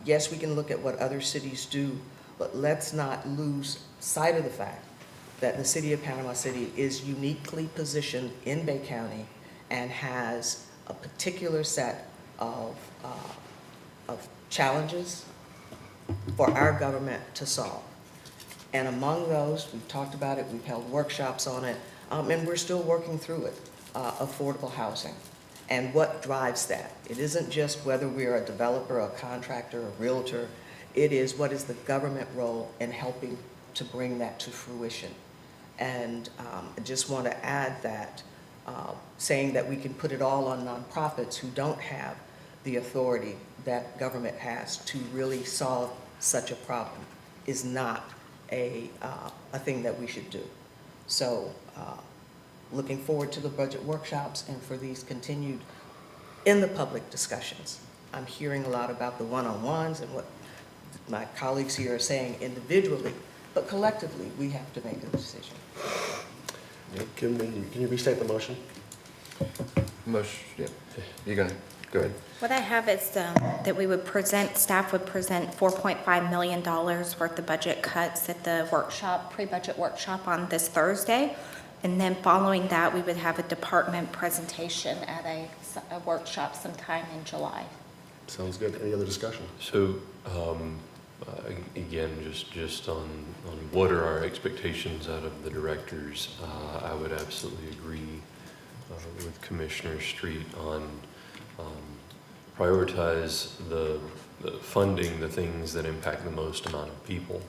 yes, we can look at what other cities do, but let's not lose sight of the fact that the city of Panama City is uniquely positioned in Bay County and has a particular set of challenges for our government to solve. And among those, we've talked about it, we've held workshops on it, and we're still working through it, affordable housing. And what drives that? It isn't just whether we're a developer, a contractor, a realtor. It is what is the government role in helping to bring that to fruition. And I just want to add that saying that we can put it all on nonprofits who don't have the authority that government has to really solve such a problem is not a thing that we should do. So looking forward to the budget workshops and for these continued in the public discussions. I'm hearing a lot about the one-on-ones and what my colleagues here are saying individually, but collectively we have to make a decision. Can you restate the motion? Motion, yeah. You're gonna, go ahead. What I have is that we would present, staff would present $4.5 million worth of budget cuts at the workshop, pre-budget workshop on this Thursday. And then following that, we would have a department presentation at a workshop sometime in July. Sounds good. Any other discussion? So, again, just on what are our expectations out of the directors, I would absolutely agree with Commissioner Street on prioritize the funding the things that impact the most amount of people.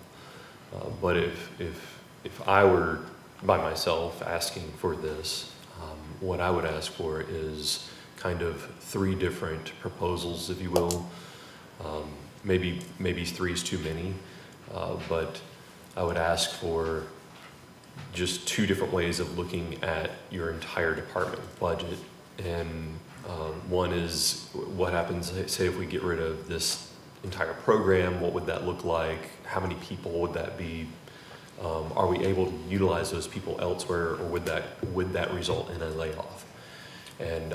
But if I were by myself asking for this, what I would ask for is kind of 3 different proposals, if you will. Maybe 3 is too many, but I would ask for just 2 different ways of looking at your entire department budget. And one is what happens, say, if we get rid of this entire program, what would that look like? How many people would that be? Are we able to utilize those people elsewhere, or would that result in a layoff? And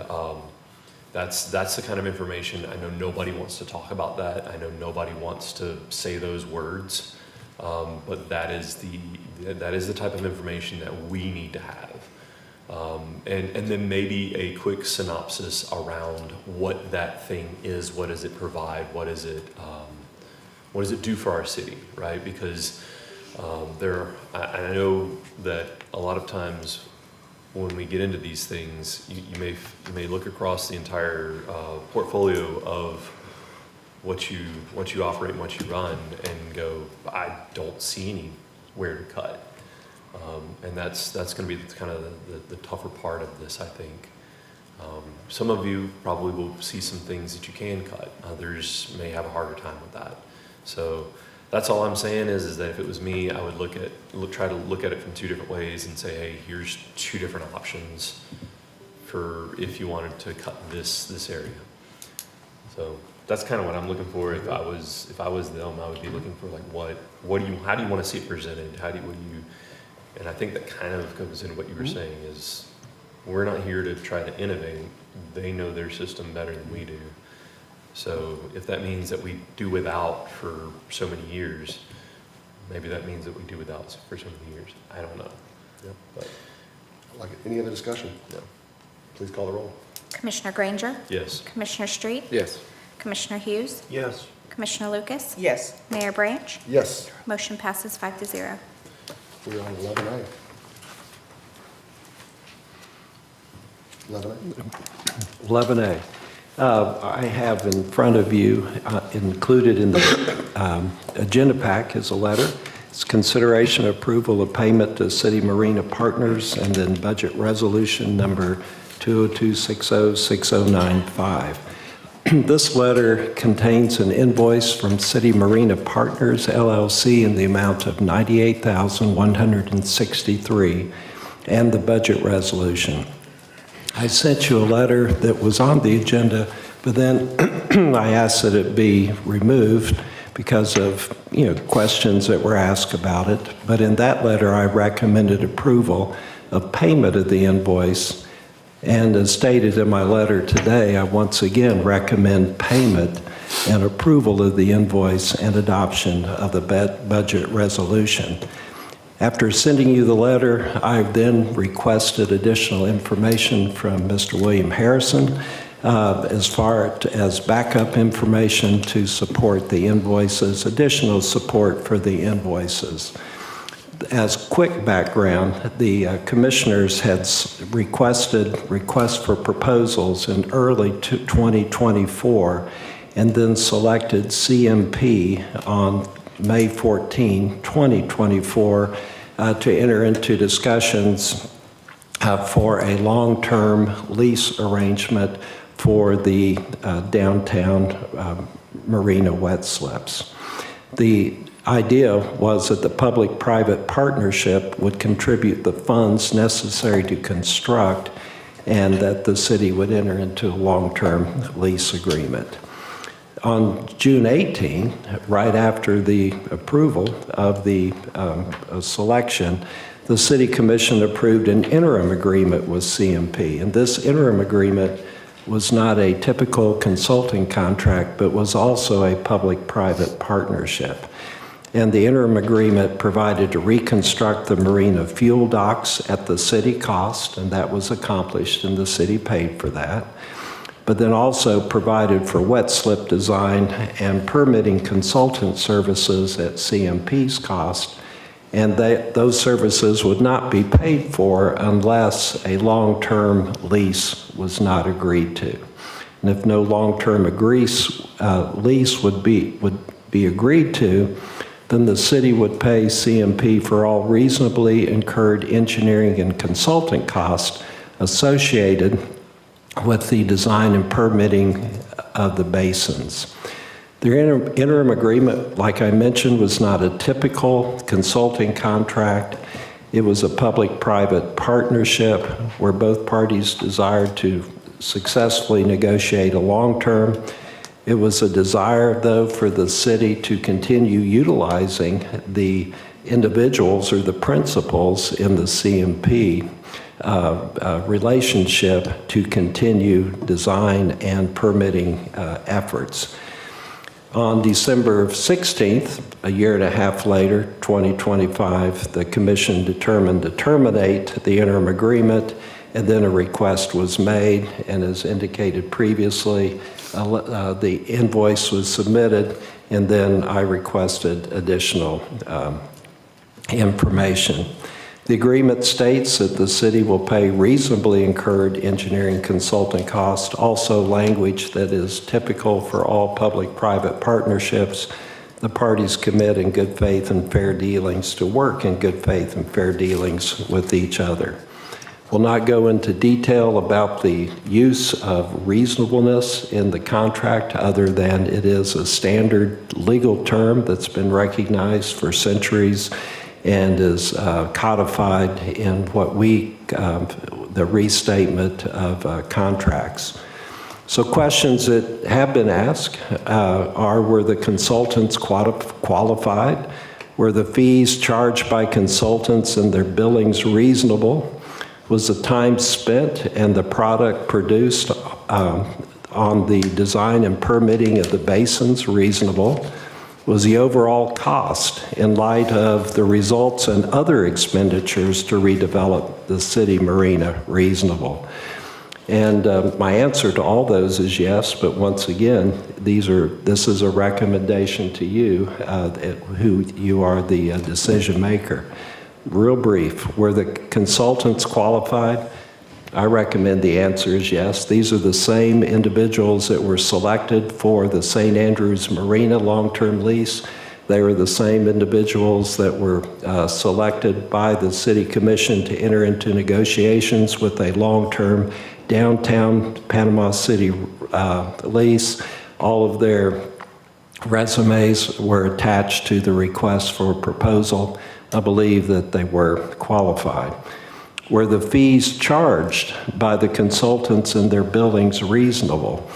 that's the kind of information. I know nobody wants to talk about that. I know nobody wants to say those words, but that is the type of information that we need to have. And then maybe a quick synopsis around what that thing is. What does it provide? What does it do for our city, right? Because I know that a lot of times when we get into these things, you may look across the entire portfolio of what you operate and what you run and go, I don't see anywhere to cut. And that's going to be kind of the tougher part of this, I think. Some of you probably will see some things that you can cut. Others may have a harder time with that. So that's all I'm saying is that if it was me, I would try to look at it from 2 different ways and say, hey, here's 2 different options for if you wanted to cut this area. So that's kind of what I'm looking for. If I was them, I would be looking for like how do you want to see it presented? And I think that kind of comes into what you were saying is we're not here to try to innovate. They know their system better than we do. So if that means that we do without for so many years, maybe that means that we do without for so many years. I don't know. Yep. But like any other discussion? No. Please call the roll. Commissioner Granger? Yes. Commissioner Street? Yes. Commissioner Hughes? Yes. Commissioner Lucas? Yes. Mayor Branch? Yes. Motion passes 5-0. We're on 11A. 11A. 11A. I have in front of you, included in the agenda pack is a letter. It's consideration approval of payment to City Marina Partners, and then budget resolution number 202606095. This letter contains an invoice from City Marina Partners, LLC, in the amount of $98,163, and the budget resolution. I sent you a letter that was on the agenda, but then I asked that it be removed because of, questions that were asked about it. But in that letter, I recommended approval of payment of the invoice. And as stated in my letter today, I once again recommend payment and approval of the invoice and adoption of the budget resolution. After sending you the letter, I then requested additional information from Mr. William Harrison as far as backup information to support the invoices, additional support for the invoices. As quick background, the commissioners had requested requests for proposals in early 2024 and then selected CMP on May 14, 2024 to enter into discussions for a long-term lease arrangement for the downtown marina wet slips. The idea was that the public-private partnership would contribute the funds necessary to construct and that the city would enter into a long-term lease agreement. On June 18, right after the approval of the selection, the City Commission approved an interim agreement with CMP. And this interim agreement was not a typical consulting contract, but was also a public-private partnership. And the interim agreement provided to reconstruct the marina fuel docks at the city cost, and that was accomplished, and the city paid for that. But then also provided for wet slip design and permitting consultant services at CMP's cost, and those services would not be paid for unless a long-term lease was not agreed to. And if no long-term lease would be agreed to, then the city would pay CMP for all reasonably incurred engineering and consulting costs associated with the design and permitting of the basins. The interim agreement, like I mentioned, was not a typical consulting contract. It was a public-private partnership where both parties desired to successfully negotiate a long-term. It was a desire, though, for the city to continue utilizing the individuals or the principals in the CMP relationship to continue design and permitting efforts. On December 16th, a year and a half later, 2025, the Commission determined to terminate the interim agreement, and then a request was made, and as indicated previously, the invoice was submitted, and then I requested additional information. The agreement states that the city will pay reasonably incurred engineering consulting costs, also language that is typical for all public-private partnerships. The parties commit in good faith and fair dealings to work in good faith and fair dealings with each other. We'll not go into detail about the use of reasonableness in the contract other than it is a standard legal term that's been recognized for centuries and is codified in what the restatement of contracts. So questions that have been asked were the consultants qualified? Were the fees charged by consultants and their billings reasonable? Was the time spent and the product produced on the design and permitting of the basins reasonable? Was the overall cost in light of the results and other expenditures to redevelop the city marina reasonable? And my answer to all those is yes, but once again, this is a recommendation to you, who you are the decision maker. Real brief, were the consultants qualified? I recommend the answer is yes. These are the same individuals that were selected for the St. Andrews Marina long-term lease. They were the same individuals that were selected by the City Commission to enter into negotiations with a long-term downtown Panama City lease. All of their resumes were attached to the request for proposal. I believe that they were qualified. Were the fees charged by the consultants and their billings reasonable?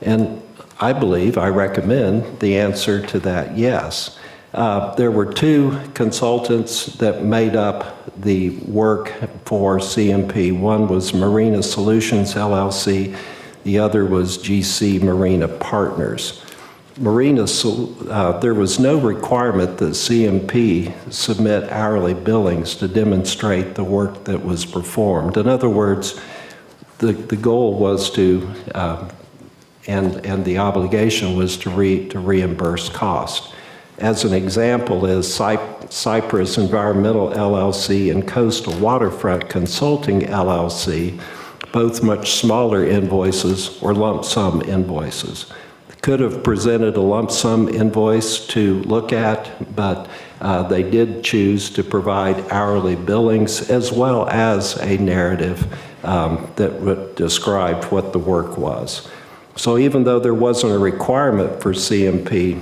And I believe, I recommend the answer to that, yes. There were two consultants that made up the work for CMP. One was Marina Solutions LLC, the other was GC Marina Partners. There was no requirement that CMP submit hourly billings to demonstrate the work that was performed. In other words, the goal was to, and the obligation was to reimburse cost. As an example is Cypress Environmental LLC and Coastal Waterfront Consulting LLC, both much smaller invoices or lump sum invoices. Could have presented a lump sum invoice to look at, but they did choose to provide hourly billings as well as a narrative that described what the work was. So even though there wasn't a requirement for CMP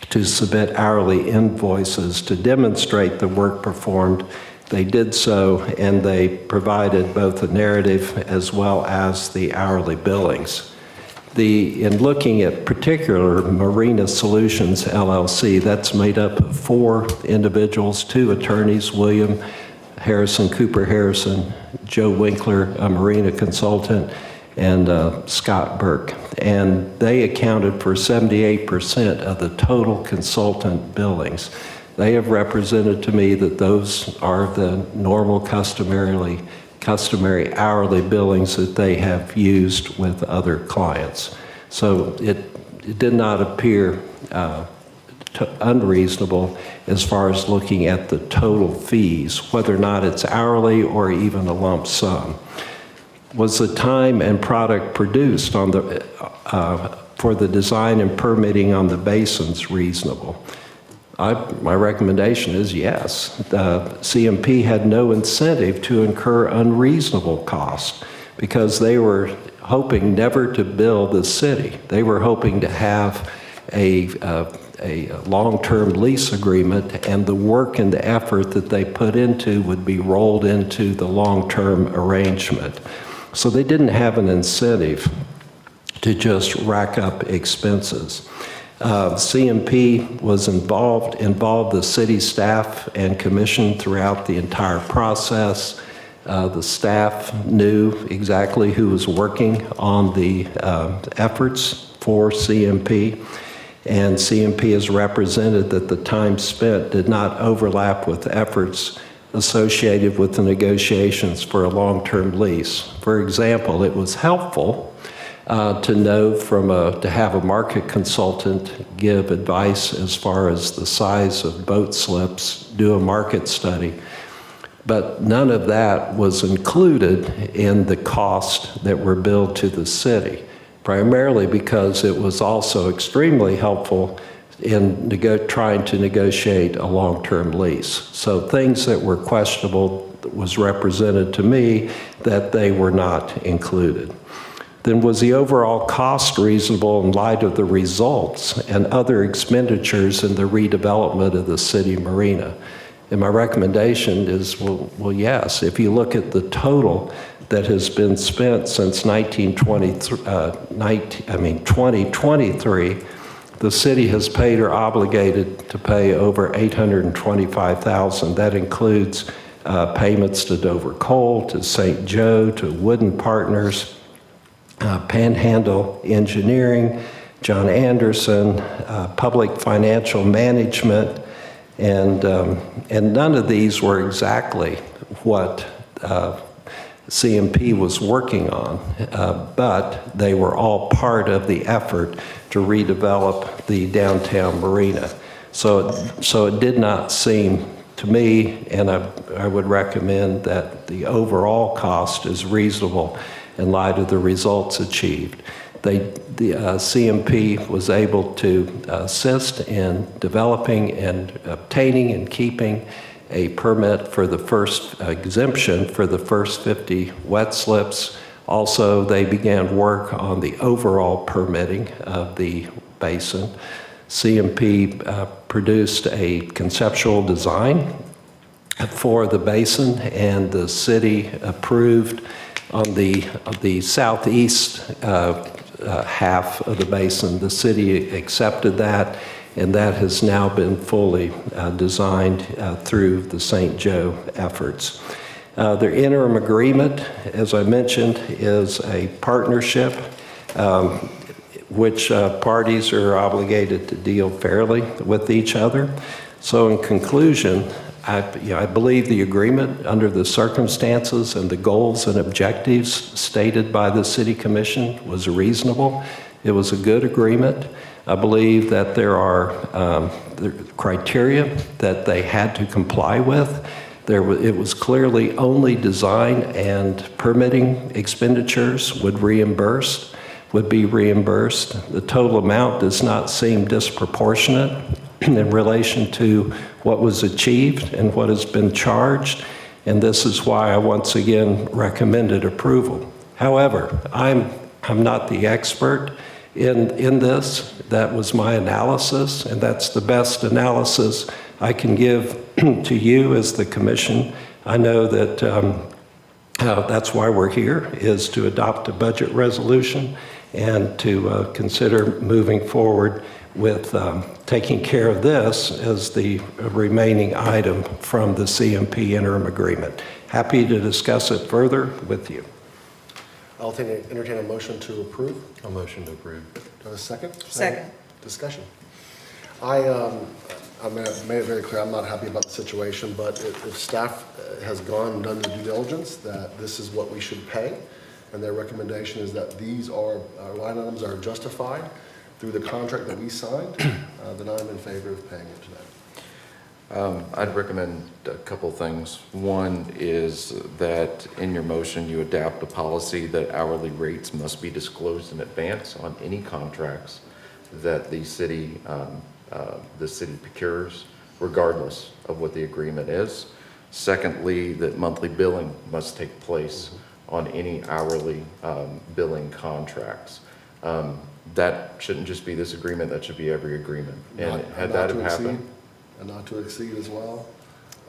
to submit hourly invoices to demonstrate the work performed, they did so, and they provided both the narrative as well as the hourly billings. In looking at particular Marina Solutions LLC, that's made up of 4 individuals, 2 attorneys, William Harrison, Cooper Harrison, Joe Winkler, a marina consultant, and Scott Burke. And they accounted for 78% of the total consultant billings. They have represented to me that those are the normal customary hourly billings that they have used with other clients. So it did not appear unreasonable as far as looking at the total fees, whether or not it's hourly or even a lump sum. Was the time and product produced on for the design and permitting on the basins reasonable? My recommendation is yes. CMP had no incentive to incur unreasonable costs because they were hoping never to bill the city. They were hoping to have a long-term lease agreement, and the work and the effort that they put into would be rolled into the long-term arrangement. So they didn't have an incentive to just rack up expenses. CMP was involved the city staff and commission throughout the entire process. The staff knew exactly who was working on the efforts for CMP, and CMP has represented that the time spent did not overlap with efforts associated with the negotiations for a long-term lease. For example, it was helpful to know to have a market consultant give advice as far as the size of boat slips, do a market study. But none of that was included in the cost that were billed to the city, primarily because it was also extremely helpful in trying to negotiate a long-term lease. So things that were questionable was represented to me that they were not included. Then was the overall cost reasonable in light of the results and other expenditures in the redevelopment of the city marina? And my recommendation is, well, yes. If you look at the total that has been spent since 2023, the city has paid or obligated to pay over $825,000. That includes payments to Dover Coal, to St. Joe, to Wooden Partners, Panhandle Engineering, John Anderson, Public Financial Management, and none of these were exactly what CMP was working on, but they were all part of the effort to redevelop the downtown marina. So it did not seem to me, and I would recommend that the overall cost is reasonable in light of the results achieved. The CMP was able to assist in developing and obtaining and keeping a permit for the first exemption for the first 50 wet slips. Also, they began work on the overall permitting of the basin. CMP produced a conceptual design for the basin, and the city approved on the southeast half of the basin. The city accepted that, and that has now been fully designed through the St. Joe efforts. Their interim agreement, as I mentioned, is a partnership which parties are obligated to deal fairly with each other. So in conclusion, I believe the agreement under the circumstances and the goals and objectives stated by the City Commission was reasonable. It was a good agreement. I believe that there are criteria that they had to comply with. It was clearly only design and permitting expenditures would be reimbursed. The total amount does not seem disproportionate in relation to what was achieved and what has been charged, and this is why I once again recommended approval. However, I'm not the expert in this. That was my analysis, and that's the best analysis I can give to you as the commission. I know that that's why we're here, is to adopt a budget resolution and to consider moving forward with taking care of this as the remaining item from the CMP interim agreement. Happy to discuss it further with you. I'll entertain a motion to approve. A motion to approve. Do I have a second? Second. Discussion. I made it very clear I'm not happy about the situation, but if staff has gone and done the due diligence, that this is what we should pay, and their recommendation is that these are, line items are justified through the contract that we signed, then I'm in favor of paying it to them. I'd recommend a couple things. One is that in your motion, you adapt a policy that hourly rates must be disclosed in advance on any contracts that the city procures, regardless of what the agreement is. Secondly, that monthly billing must take place on any hourly billing contracts. That shouldn't just be this agreement, that should be every agreement. And had that have happened. And not to exceed as well?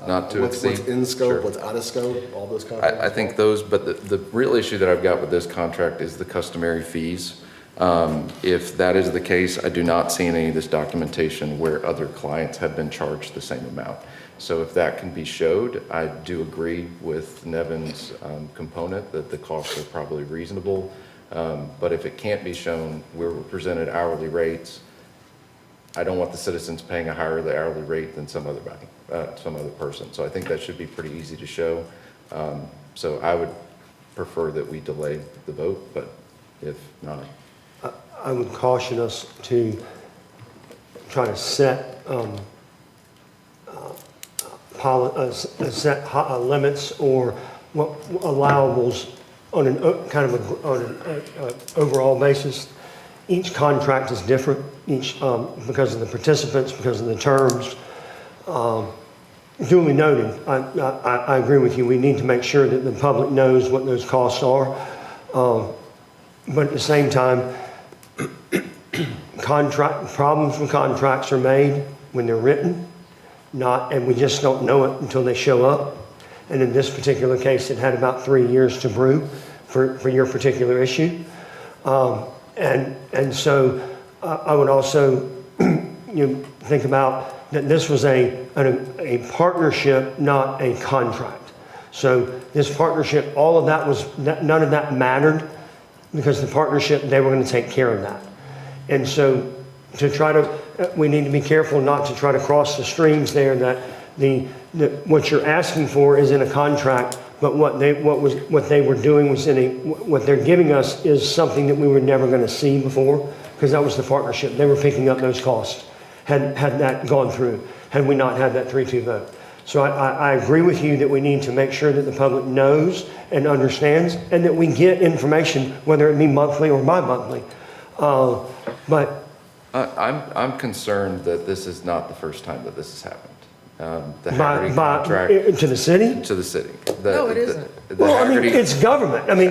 Not to What's exceed. in scope, Sure. what's out of scope, all those kind of things? I think those, but the real issue that I've got with this contract is the customary fees. If that is the case, I do not see in any of this documentation where other clients have been charged the same amount. So if that can be showed, I do agree with Nevin's component that the costs are probably reasonable. But if it can't be shown, we're presented hourly rates. I don't want the citizens paying a higher hourly rate than some other person. So I think that should be pretty easy to show. So I would prefer that we delay the vote, but if not. I would caution us to try to set limits or allowables on an overall basis. Each contract is different, because of the participants, because of the terms. Duly noted, I agree with you. We need to make sure that the public knows what those costs are. But at the same time, problems with contracts are made when they're written, and we just don't know it until they show up. And in this particular case, it had about 3 years to brew for your particular issue. And so I would also think about that this was a partnership, not a contract. So this partnership, all of that none of that mattered, because the partnership, they were going to take care of that. And so we need to be careful not to try to cross the streams there, that what you're asking for is in a contract, but what they were doing was what they're giving us is something that we were never going to see before, because that was the partnership. They were picking up those costs, had that gone through, had we not had that 3-2 vote. So I agree with you that we need to make sure that the public knows and understands, and that we get information, whether it be monthly or bi-monthly. But I'm concerned that this is not the first time that this has happened. The Haggerty contract to the city? to the city. No, it isn't. Well, I mean, it's government. I mean,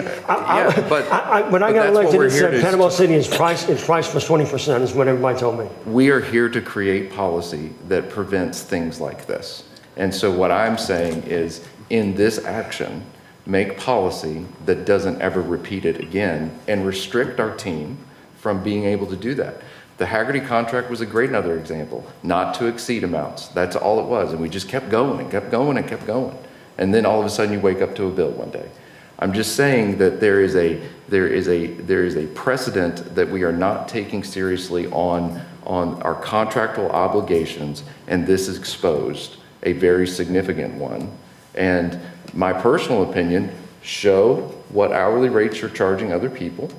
when I got elected, it said Panama City is price plus 20% is what everybody told me. We are here to create policy that prevents things like this. And so what I'm saying is, in this action, make policy that doesn't ever repeat it again, and restrict our team from being able to do that. The Haggerty contract was a great another example, not to exceed amounts. That's all it was, and we just kept going and kept going and kept going. And then all of a sudden you wake up to a bill one day. I'm just saying that there is a precedent that we are not taking seriously on our contractual obligations, and this is exposed a very significant one. And my personal opinion, show what hourly rates you're charging other people,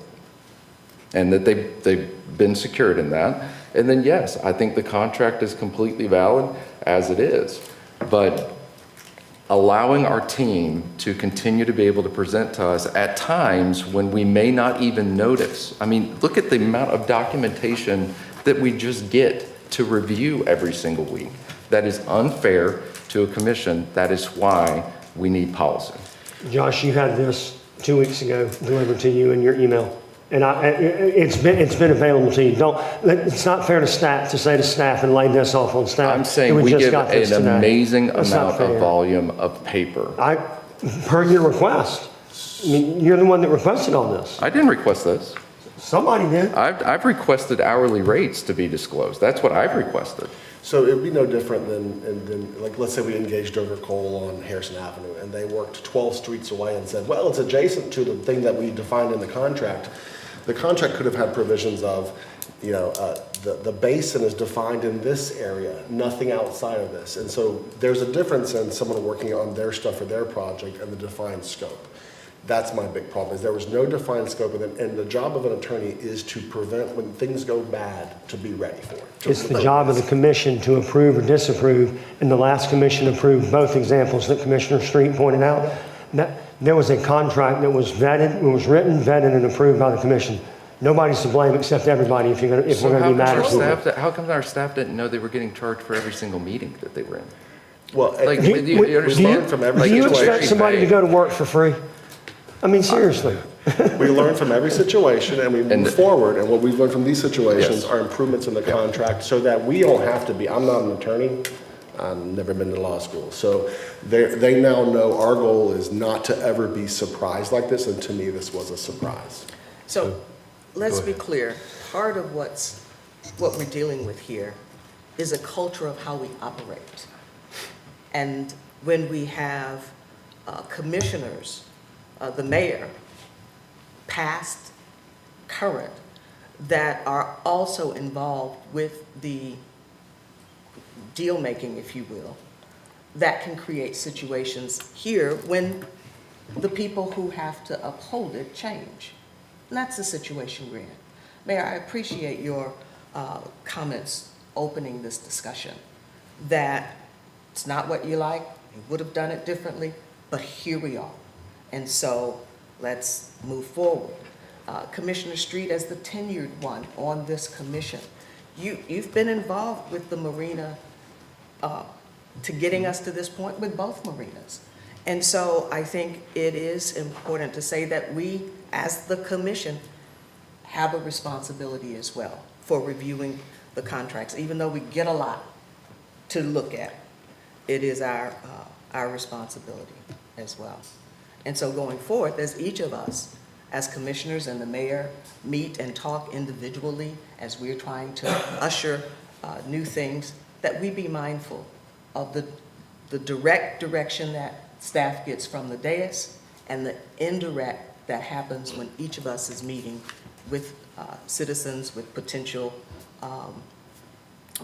and that they've been secured in that. And then yes, I think the contract is completely valid as it is. But allowing our team to continue to be able to present to us at times when we may not even notice. I mean, look at the amount of documentation that we just get to review every single week. That is unfair to a commission. That is why we need policy. Josh, you had this 2 weeks ago delivered to you in your email. And it's been available to you. It's not fair to staff to say to staff and lay this off on staff. I'm saying we give an amazing amount of volume of paper. Per your request. I mean, you're the one that requested all this. I didn't request this. Somebody did. I've requested hourly rates to be disclosed. That's what I've requested. So it would be no different than, like, let's say we engaged Dover Coal on Harrison Avenue, and they worked 12 streets away and said, well, it's adjacent to the thing that we defined in the contract. The contract could have had provisions of, you know, the basin is defined in this area, nothing outside of this. And so there's a difference in someone working on their stuff for their project and the defined scope. That's my big problem, is there was no defined scope, and the job of an attorney is to prevent when things go bad, to be ready for it. It's the job of the commission to approve or disapprove, and the last commission approved both examples that Commissioner Street pointed out. There was a contract that was vetted, it was written, vetted, and approved by the commission. Nobody's to blame except everybody if we're going to be mad at you. How come our staff didn't know they were getting charged for every single meeting that they were in? Well, Like, do you understand? you expect somebody to go to work for free? I mean, seriously. we learn from every situation and we move forward, and what we've learned from these situations Yes. are improvements in the contract so that we don't have to be, I'm not an attorney, I've never been to law school, so they now know our goal is not to ever be surprised like this, and to me this was a surprise. So let's be clear, part of what we're dealing with here is a culture of how we operate. And when we have commissioners, the mayor, past, current, that are also involved with the deal-making, if you will, that can create situations here when the people who have to uphold it change. And that's the situation we're in. Mayor, I appreciate your comments opening this discussion, that it's not what you like, you would have done it differently, but here we are. And so let's move forward. Commissioner Street, as the tenured one on this commission, you've been involved with the marina to getting us to this point with both marinas. And so I think it is important to say that we, as the commission, have a responsibility as well for reviewing the contracts. Even though we get a lot to look at, it is our responsibility as well. And so going forward, as each of us, as commissioners and the mayor, meet and talk individually as we're trying to usher new things, that we be mindful of the direct direction that staff gets from the dais and the indirect that happens when each of us is meeting with citizens, with potential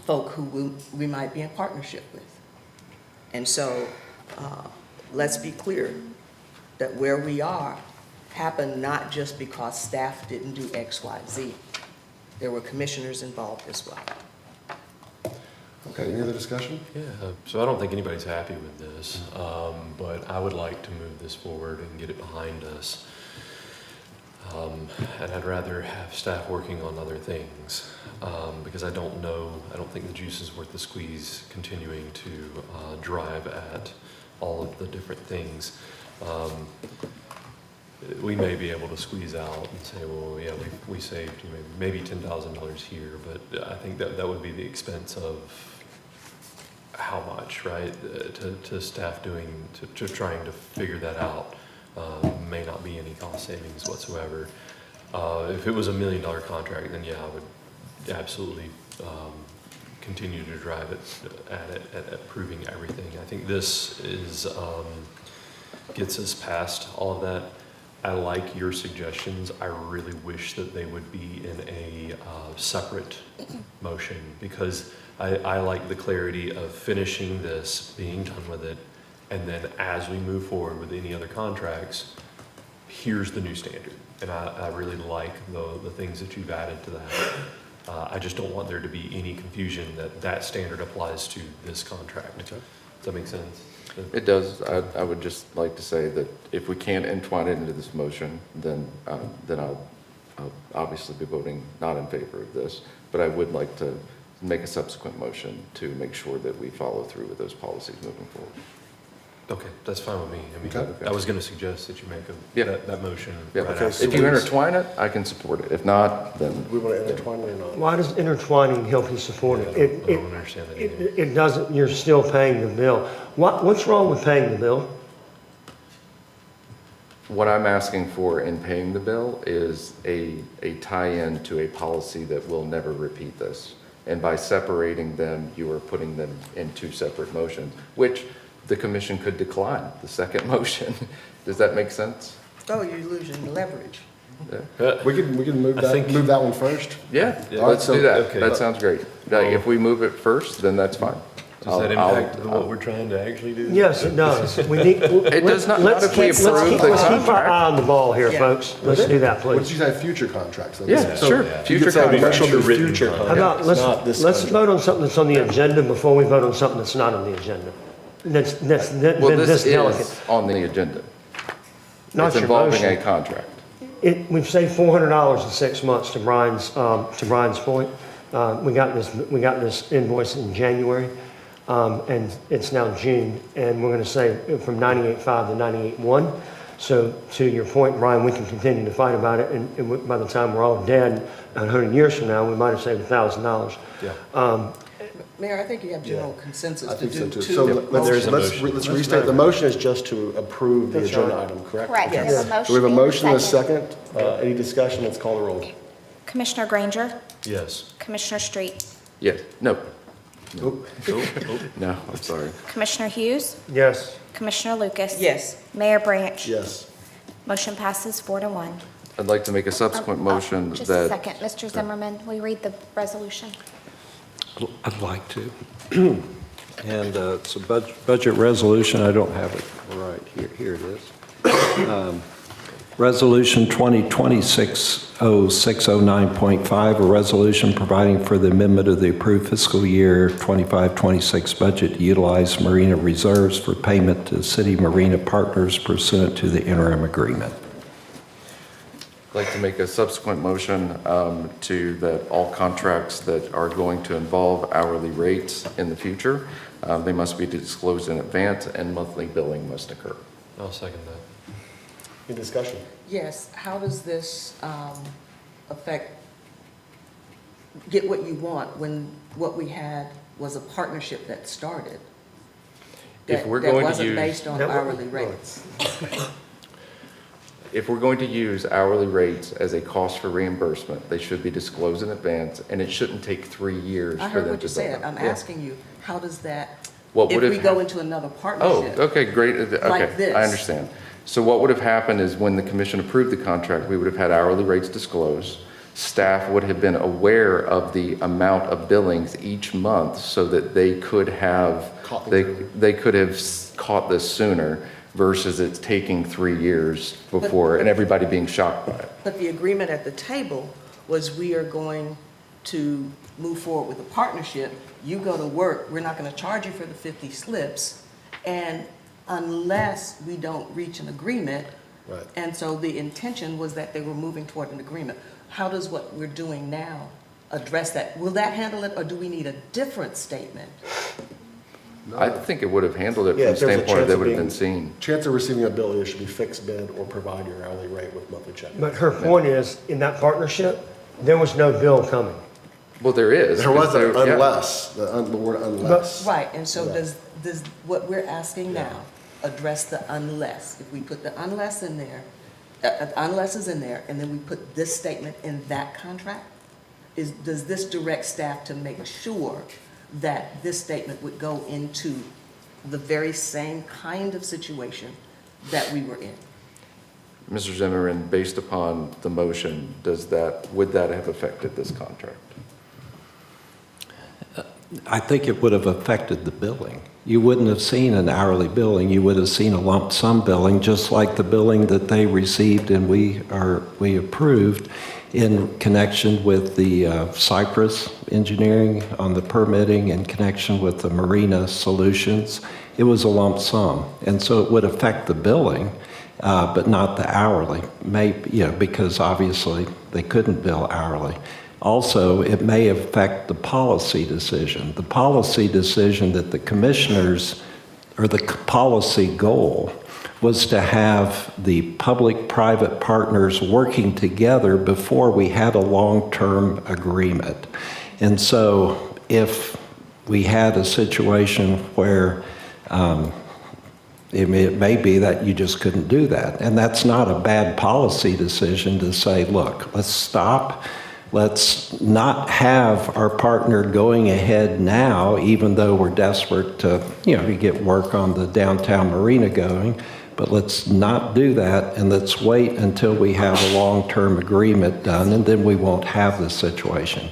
folk who we might be in partnership with. And so let's be clear that where we are happened not just because staff didn't do X, Y, Z. There were commissioners involved as well. Okay, any other discussion? Yeah, so I don't think anybody's happy with this, but I would like to move this forward and get it behind us. And I'd rather have staff working on other things, because I don't think the juice is worth the squeeze continuing to drive at all of the different things. We may be able to squeeze out and say, well, yeah, we saved maybe $10,000 here, but I think that would be the expense of how much, right, to staff to trying to figure that out. may not be any cost savings whatsoever. If it was $1 million contract, then yeah, I would absolutely continue to drive at proving everything. I think this is gets us past all of that. I like your suggestions. I really wish that they would be in a separate motion, because I like the clarity of finishing this, being done with it, and then as we move forward with any other contracts, here's the new standard. And I really like the things that you've added to that. I just don't want there to be any confusion that that standard applies to this contract. Does that make sense? It does. I would just like to say that if we can't entwine it into this motion, then I'll obviously be voting not in favor of this, but I would like to make a subsequent motion to make sure that we follow through with those policies moving forward. Okay, that's fine with me. I mean, Okay. I was going to suggest that you make Yeah. that motion. Yeah. right Okay, after. so If you intertwine it, I can support it. If not, then We want to intertwine it or not? Why does intertwining help you support I it? don't understand that either. It doesn't, you're still paying the bill. What's wrong with paying the bill? what I'm asking for in paying the bill is a tie-in to a policy that will never repeat this. And by separating them, you are putting them in two separate motions, which the commission could decline, the second motion. Does that make sense? Oh, you're losing leverage. We can move I think- that one first. Yeah, Yeah. let's So- do that. okay. That sounds great. If we move it first, then that's fine. Does that I'll- impact what we're trying to actually do? Yes, it does. We need. It does not if we approve the Let's keep our contract. eye on the ball here, Yeah. folks. Let's do that, What did please. you say, future contracts? then? Yeah, So sure. you Future could say contracts. commercial to Written future contract. How about, contracts, not this let's contract. vote on something that's on the agenda before we vote on something that's not on the agenda. That's Well, been this this delicate. is on the agenda. Not It's your involving a motion. contract. We've saved $400 in 6 months, to Brian's point. We got this invoice in January, and it's now June, and we're gonna save from 98.5 to 98.1. So to your point, Brian, we can continue to fight about it, and by the time we're all dead, 100 years from now, we might have saved $1,000. Yeah. Mayor, I think you have general consensus I to think so do too. two So There's a let's motion. restate, the motion is just to approve the That's agenda right. item, correct? Correct. Yes. We have a motion. So we have a and motion and a second. Any discussion? Let's call the roll. Commissioner Granger, Yes. Commissioner Street, Yes, no, Oop. no, I'm sorry. Commissioner Hughes, Yes. Commissioner Lucas. Yes. Mayor Branch. Yes. Motion passes 4-1. I'd like to make a subsequent motion that. Just a second, Mr. Zimmerman, will you read the resolution? I'd like to. And it's a budget resolution, I don't have it right here, here it is. Resolution 2020-60609.5, a resolution providing for the amendment of the approved fiscal year 25-26 budget to utilize marina reserves for payment to city marina partners pursuant to the interim agreement. I'd like to make a subsequent motion to that all contracts that are going to involve hourly rates in the future, they must be disclosed in advance and monthly billing must occur. I'll second that. Any discussion? Yes, how does this get what you want when what we had was a partnership that started? If we're that going to wasn't use- based on That wa- hourly rates. If we're going to use hourly rates as a cost for reimbursement, they should be disclosed in advance and it shouldn't take 3 years I for heard them what to you bill said. them. I'm Yeah. asking you, how does that, What if would we have go hap- into another Oh, partnership? okay, great. Okay, Like this. I understand. So what would have happened is when the commission approved the contract, we would have had hourly rates disclosed. Staff would have been aware of the amount of billings each month so that they could have, Caught things they, early. they could have caught this sooner versus it's taking 3 years before and everybody being shocked by it. But the agreement at the table was we are going to move forward with a partnership. You go to work, we're not going to charge you for the 50 slips, and unless we don't reach an agreement. Right. And so the intention was that they were moving toward an agreement. How does what we're doing now address that? Will that handle it, or do we need a different statement? I think it would have handled it Yeah, from if the there's a standpoint of chance they of would have being- been seen. Chance of receiving a bill, it should be fixed bid or provide your hourly rate with monthly check. But her point is, in that partnership, there was no bill coming. Well, there is. There was an yeah. unless, the word unless. Right, and so Yeah. does what we're asking now, address the unless. If we put the unless in there, unless is in there, and then we put this statement in that contract, does this direct staff to make sure that this statement would go into the very same kind of situation that we were in? Mr. Zimmerman, based upon the motion, would that have affected this contract? I think it would have affected the billing. You wouldn't have seen an hourly billing. You would have seen a lump sum billing, just like the billing that they received and we approved in connection with the Cypress engineering on the permitting, in connection with the Marina Solutions. It was a lump sum, and so it would affect the billing, but not the hourly. Maybe, because obviously they couldn't bill hourly. Also, it may affect the policy decision. The policy decision that the commissioners, or the policy goal, was to have the public-private partners working together before we had a long-term agreement. And so if we had a situation where it may be that you just couldn't do that. And that's not a bad policy decision to say, look, let's stop. Let's not have our partner going ahead now, even though we're desperate to, to get work on the downtown marina going. But let's not do that, and let's wait until we have a long-term agreement done, and then we won't have this situation.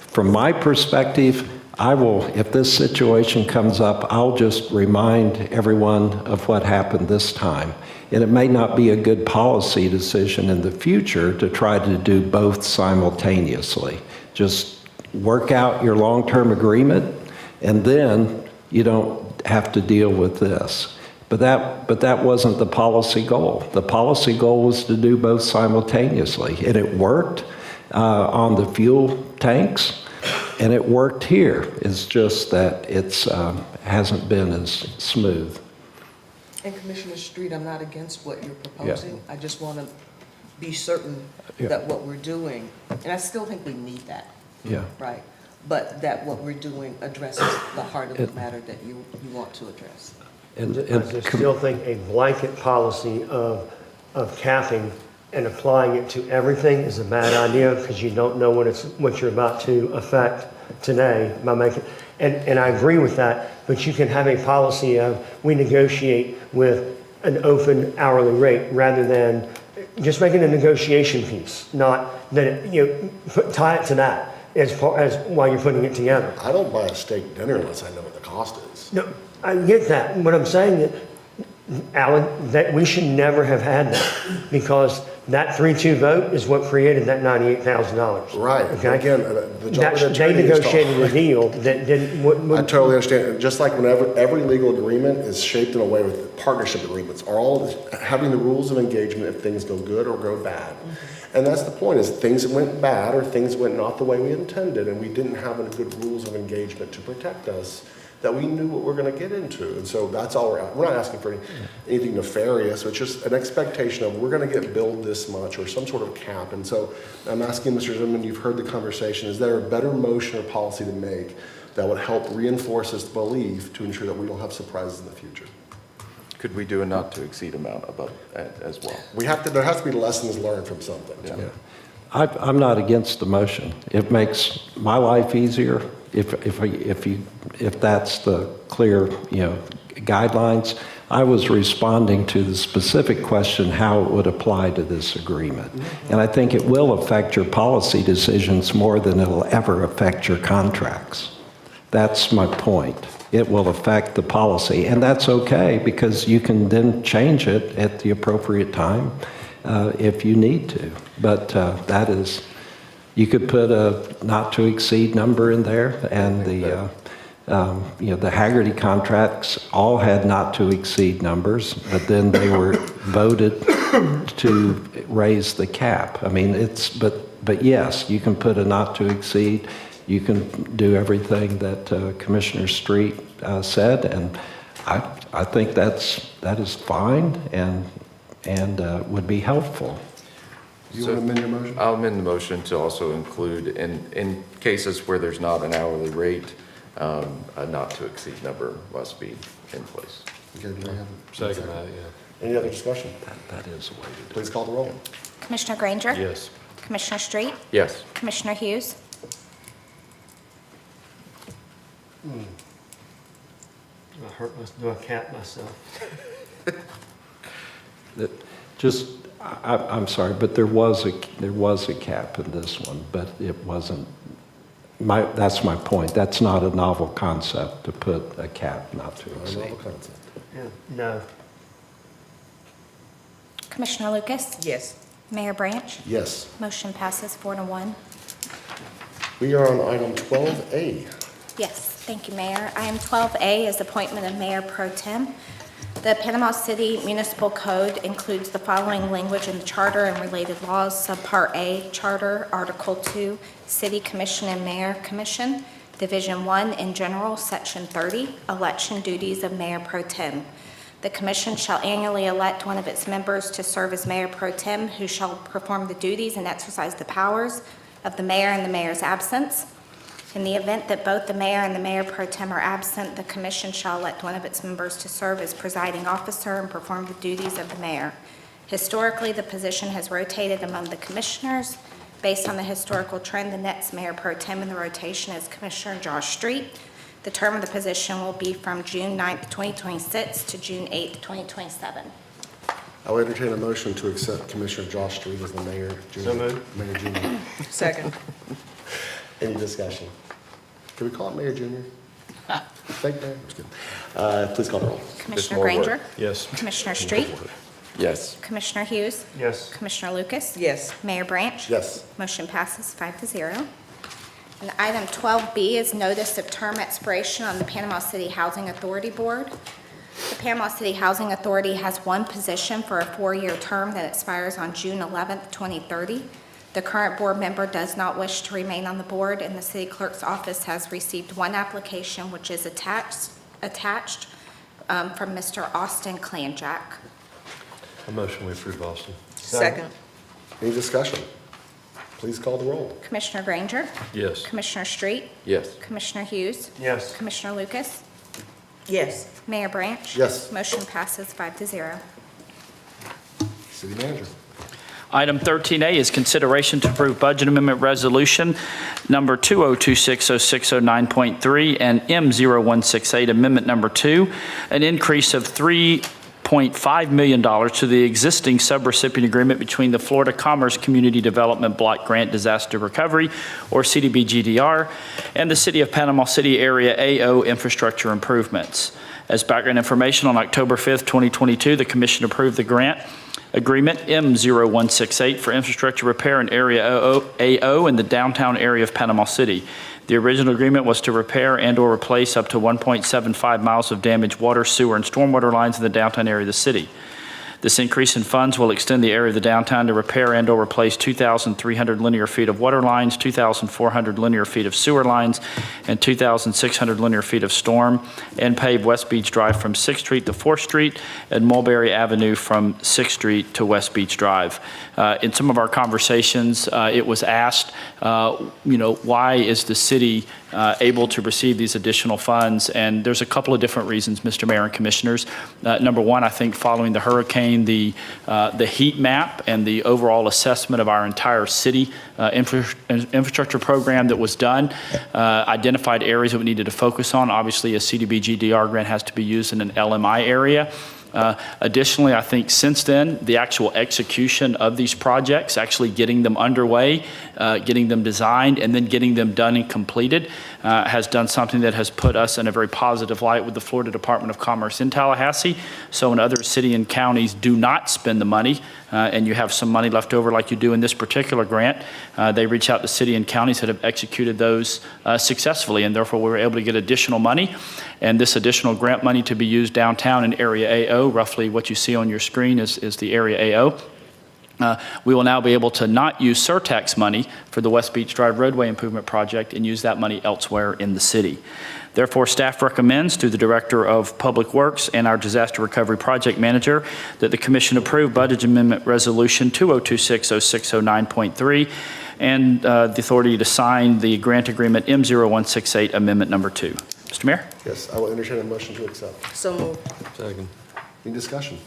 From my perspective, if this situation comes up, I'll just remind everyone of what happened this time. And it may not be a good policy decision in the future to try to do both simultaneously. Just work out your long-term agreement, and then you don't have to deal with this. But that wasn't the policy goal. The policy goal was to do both simultaneously, and it worked on the fuel tanks, and it worked here. It's just that it's hasn't been as smooth. And Commissioner Street, I'm not against what you're proposing. I just want to be certain that what we're doing, and I still think we need that. Yeah. Right? But that what we're doing addresses the heart of the matter that you want to address. I just still think a blanket policy of capping and applying it to everything is a bad idea, because you don't know what you're about to affect today by making. And I agree with that, but you can have a policy of we negotiate with an open hourly rate rather than just making a negotiation piece, not that tie it to that as far as while you're putting it together. I don't buy a steak dinner unless I know what the cost is. No, I get that. What I'm saying is, Alan, that we should never have had that, because that 3-2 vote is what created that $98,000. Right. Okay. Again, the job of the They attorney is to- negotiated a deal that didn't. I totally understand. Just like whenever every legal agreement is shaped in a way with partnership agreements, are all having the rules of engagement if things go good or go bad. And that's the point, is things went bad or things went not the way we intended, and we didn't have any good rules of engagement to protect us, that we knew what we're going to get into. And so that's all we're not asking for anything nefarious. It's just an expectation of we're going to get billed this much, or some sort of cap. And so I'm asking Mr. Zimmerman, you've heard the conversation, is there a better motion or policy to make that would help reinforce this belief to ensure that we don't have surprises in the future? Could we do a not to exceed amount above as well? There has to be lessons learned from something. Yeah. I'm not against the motion. It makes my life easier if that's the clear, guidelines. I was responding to the specific question, how it would apply to this agreement. And I think it will affect your policy decisions more than it'll ever affect your contracts. That's my point. It will affect the policy, and that's okay, because you can then change it at the appropriate time if you need to. But that is, you could put a not to exceed number in there, and the Haggerty contracts all had not to exceed numbers, but then they were voted to raise the cap. I mean, but yes, you can put a not to exceed. You can do everything that Commissioner Street said, and I think that is fine and would be helpful. You want to amend your motion? I'll amend the motion to also include, in cases where there's not an hourly rate, a not to exceed number must be in place. Okay, do we have a Second that, yeah. Any other discussion? That is a way to do it. Please call the roll. Commissioner Granger? Yes. Commissioner Street? Yes. Commissioner Hughes? Do I cap myself? I'm sorry, but there was a cap in this one, but it wasn't, that's my point. That's not a novel concept to put a cap not to A exceed. novel concept. Yeah, no. Commissioner Lucas? Yes. Mayor Branch? Yes. Motion passes 4-1. We are on item 12A. Yes, thank you, Mayor. Item 12A is appointment of Mayor Pro Tem. The Panama City Municipal Code includes the following language in the charter and related laws. Subpart A, Charter, Article 2, City Commission and Mayor Commission, Division 1 in general, Section 30, Election Duties of Mayor Pro Tem. The commission shall annually elect one of its members to serve as Mayor Pro Tem, who shall perform the duties and exercise the powers of the mayor in the mayor's absence. In the event that both the mayor and the mayor pro tem are absent, the commission shall elect one of its members to serve as presiding officer and perform the duties of the mayor. Historically, the position has rotated among the commissioners. Based on the historical trend, the next mayor pro tem in the rotation is Commissioner Josh Street. The term of the position will be from June 9th, 2026 to June 8th, 2027. I will entertain a motion to accept Commissioner Josh Street as the mayor. So moved. Mayor Junior. Second. Any discussion? Can we call it Mayor Junior? Thank you, Mayor. That's good. Please call the roll. Commissioner more work. Granger? Yes. Commissioner Street? Yes. Commissioner Hughes? Yes. Commissioner Lucas? Yes. Mayor Branch? Yes. Motion passes 5-0. And item 12B is notice of term expiration on the Panama City Housing Authority Board. The Panama City Housing Authority has one position for a 4-year term that expires on June 11th, 2030. The current board member does not wish to remain on the board, and the city clerk's office has received one application, which is attached from Mr. Austin Clanjack. A motion we approve, Austin. Second. Any discussion? Please call the roll. Commissioner Granger? Yes. Commissioner Street? Yes. Commissioner Hughes? Yes. Commissioner Lucas? Yes. Mayor Branch? Yes. Motion passes 5-0. City manager. Item 13A is consideration to approve budget amendment resolution number 20260609.3 and M0168 amendment number 2, an increase of $3.5 million to the existing subrecipient agreement between the Florida Commerce Community Development Block Grant Disaster Recovery, or CDBG-DR, and the City of Panama City Area AO Infrastructure Improvements. As background information, on October 5th, 2022, the Commission approved the grant agreement M0168 for infrastructure repair in Area AO in the downtown area of Panama City. The original agreement was to repair and/or replace up to 1.75 miles of damaged water, sewer, and stormwater lines in the downtown area of the city. This increase in funds will extend the area of the downtown to repair and/or replace 2,300 linear feet of water lines, 2,400 linear feet of sewer lines, and 2,600 linear feet of storm, and pave West Beach Drive from 6th Street to 4th Street and Mulberry Avenue from 6th Street to West Beach Drive. In some of our conversations, it was asked, why is the city able to receive these additional funds? And there's a couple of different reasons, Mr. Mayor and Commissioners. Number one, I think following the hurricane, the heat map and the overall assessment of our entire city infrastructure program that was done identified areas that we needed to focus on. Obviously, a CDBG-DR grant has to be used in an LMI area. Additionally, I think since then, the actual execution of these projects, actually getting them underway, getting them designed, and then getting them done and completed, has done something that has put us in a very positive light with the Florida Department of Commerce in Tallahassee. So when other city and counties do not spend the money, and you have some money left over like you do in this particular grant, they reach out to city and counties that have executed those successfully, and therefore we were able to get additional money. And this additional grant money to be used downtown in Area AO, roughly what you see on your screen is the Area AO. We will now be able to not use surtax money for the West Beach Drive roadway improvement project and use that money elsewhere in the city. Therefore, staff recommends through the Director of Public Works and our Disaster Recovery Project Manager that the Commission approve Budget Amendment Resolution 20260609.3 and the authority to sign the grant agreement M0168 Amendment Number 2. Mr. Mayor? Yes, I will entertain a motion to accept. So moved. Second. Any discussion?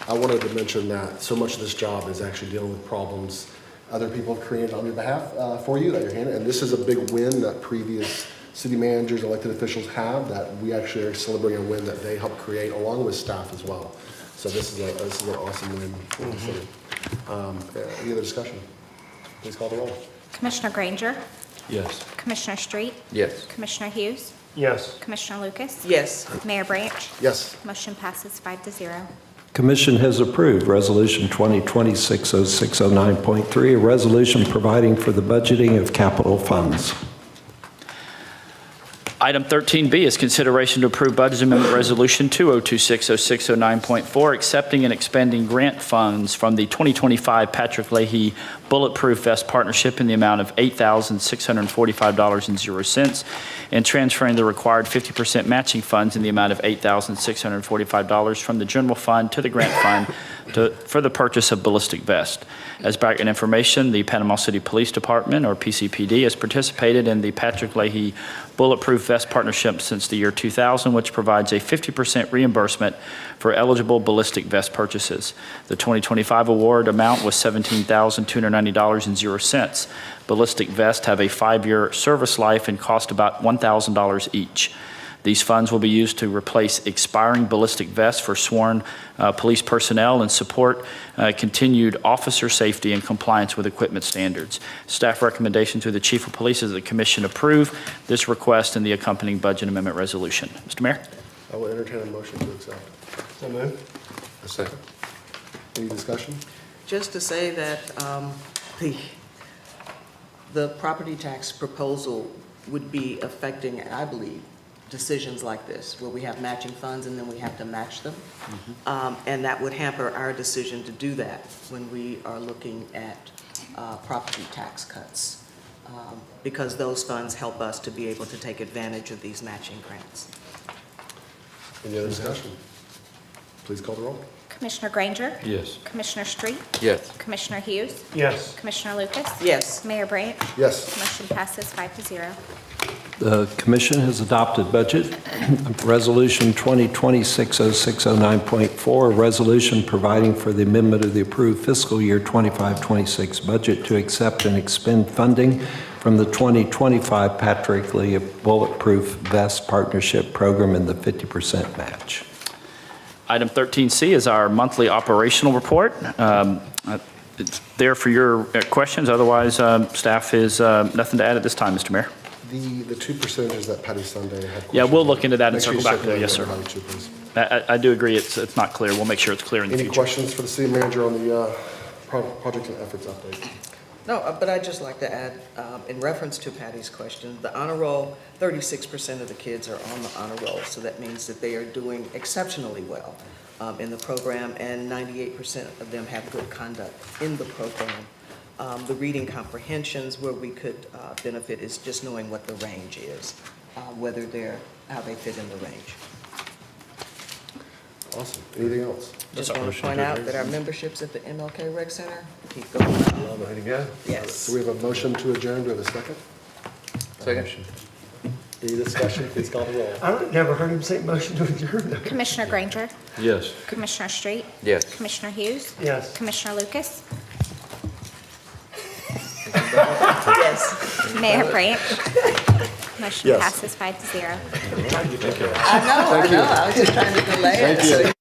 I wanted to mention that so much of this job is actually dealing with problems other people have created on your behalf for you that you're handling. And this is a big win that previous city managers, elected officials have, that we actually are celebrating a win that they helped create along with staff as well. So this is an awesome win for the city. Any other discussion? Please call the roll. Commissioner Granger, Yes. Commissioner Street, Yes. Commissioner Hughes, Yes. Commissioner Lucas, Yes. Mayor Branch. Yes. Motion passes 5-0. Commission has approved Resolution 2020-60609.3, a resolution providing for the budgeting of capital funds. Item 13B is consideration to approve Budget Amendment Resolution 2026-0609.4, accepting and expending grant funds from the 2025 Patrick Leahy Bulletproof Vest Partnership in the amount of $8,645.00 and transferring the required 50% matching funds in the amount of $8,645 from the general fund to the grant fund for the purchase of ballistic vests. As background information, the Panama City Police Department, or PCPD, has participated in the Patrick Leahy Bulletproof Vest Partnership since the year 2000, which provides a 50% reimbursement for eligible ballistic vest purchases. The 2025 award amount was $17,290.00. Ballistic vests have a 5-year service life and cost about $1,000 each. These funds will be used to replace expiring ballistic vests for sworn police personnel and support continued officer safety and compliance with equipment standards. Staff recommendation to the Chief of Police is that the Commission approve this request and the accompanying budget amendment resolution. Mr. Mayor? I will entertain a motion to accept. So moved. A second. Any discussion? Just to say that the property tax proposal would be affecting, I believe, decisions like this, where we have matching funds and then we have to match them. And that would hamper our decision to do that when we are looking at property tax cuts, because those funds help us to be able to take advantage of these matching grants. Any other discussion? Please call the roll. Commissioner Granger, Yes. Commissioner Street, Yes. Commissioner Hughes, Yes. Commissioner Lucas, Yes. Mayor Branch. Yes. Motion passes 5-0. The Commission has adopted Budget Resolution 2026-0609.4, a resolution providing for the amendment of the approved fiscal year 25-26 budget to accept and expend funding from the 2025 Patrick Leahy Bulletproof Vest Partnership Program and the 50% match. Item 13C is our monthly operational report. It's there for your questions. Otherwise, staff has nothing to add at this time, Mr. Mayor. The two percentages that Patty Sunday had. Yeah, we'll look into that and Make sure you circle back there. circulate Yes, sir. everybody too, please. I do agree it's not clear. We'll make sure it's clear in the Any future. questions for the city manager on the project and efforts update? No, but I'd just like to add, in reference to Patty's question, the honor roll, 36% of the kids are on the honor roll, so that means that they are doing exceptionally well in the program, and 98% of them have good conduct in the program. The reading comprehensions where we could benefit is just knowing what the range is, how they fit in the range. Awesome. Anything else? Just want to point out that our memberships at the MLK Rec Center keep going up. Way to go. Yes. So we have a motion to adjourn. Do we have a second? Second. Any discussion? Please call the roll. I've never heard him say motion to adjourn. Commissioner Granger, Yes. Commissioner Street, Yes. Commissioner Hughes, Yes. Commissioner Lucas, Yes. Mayor Branch. Motion Yes. passes 5-0. I know, I was just trying to delay it. Thank you.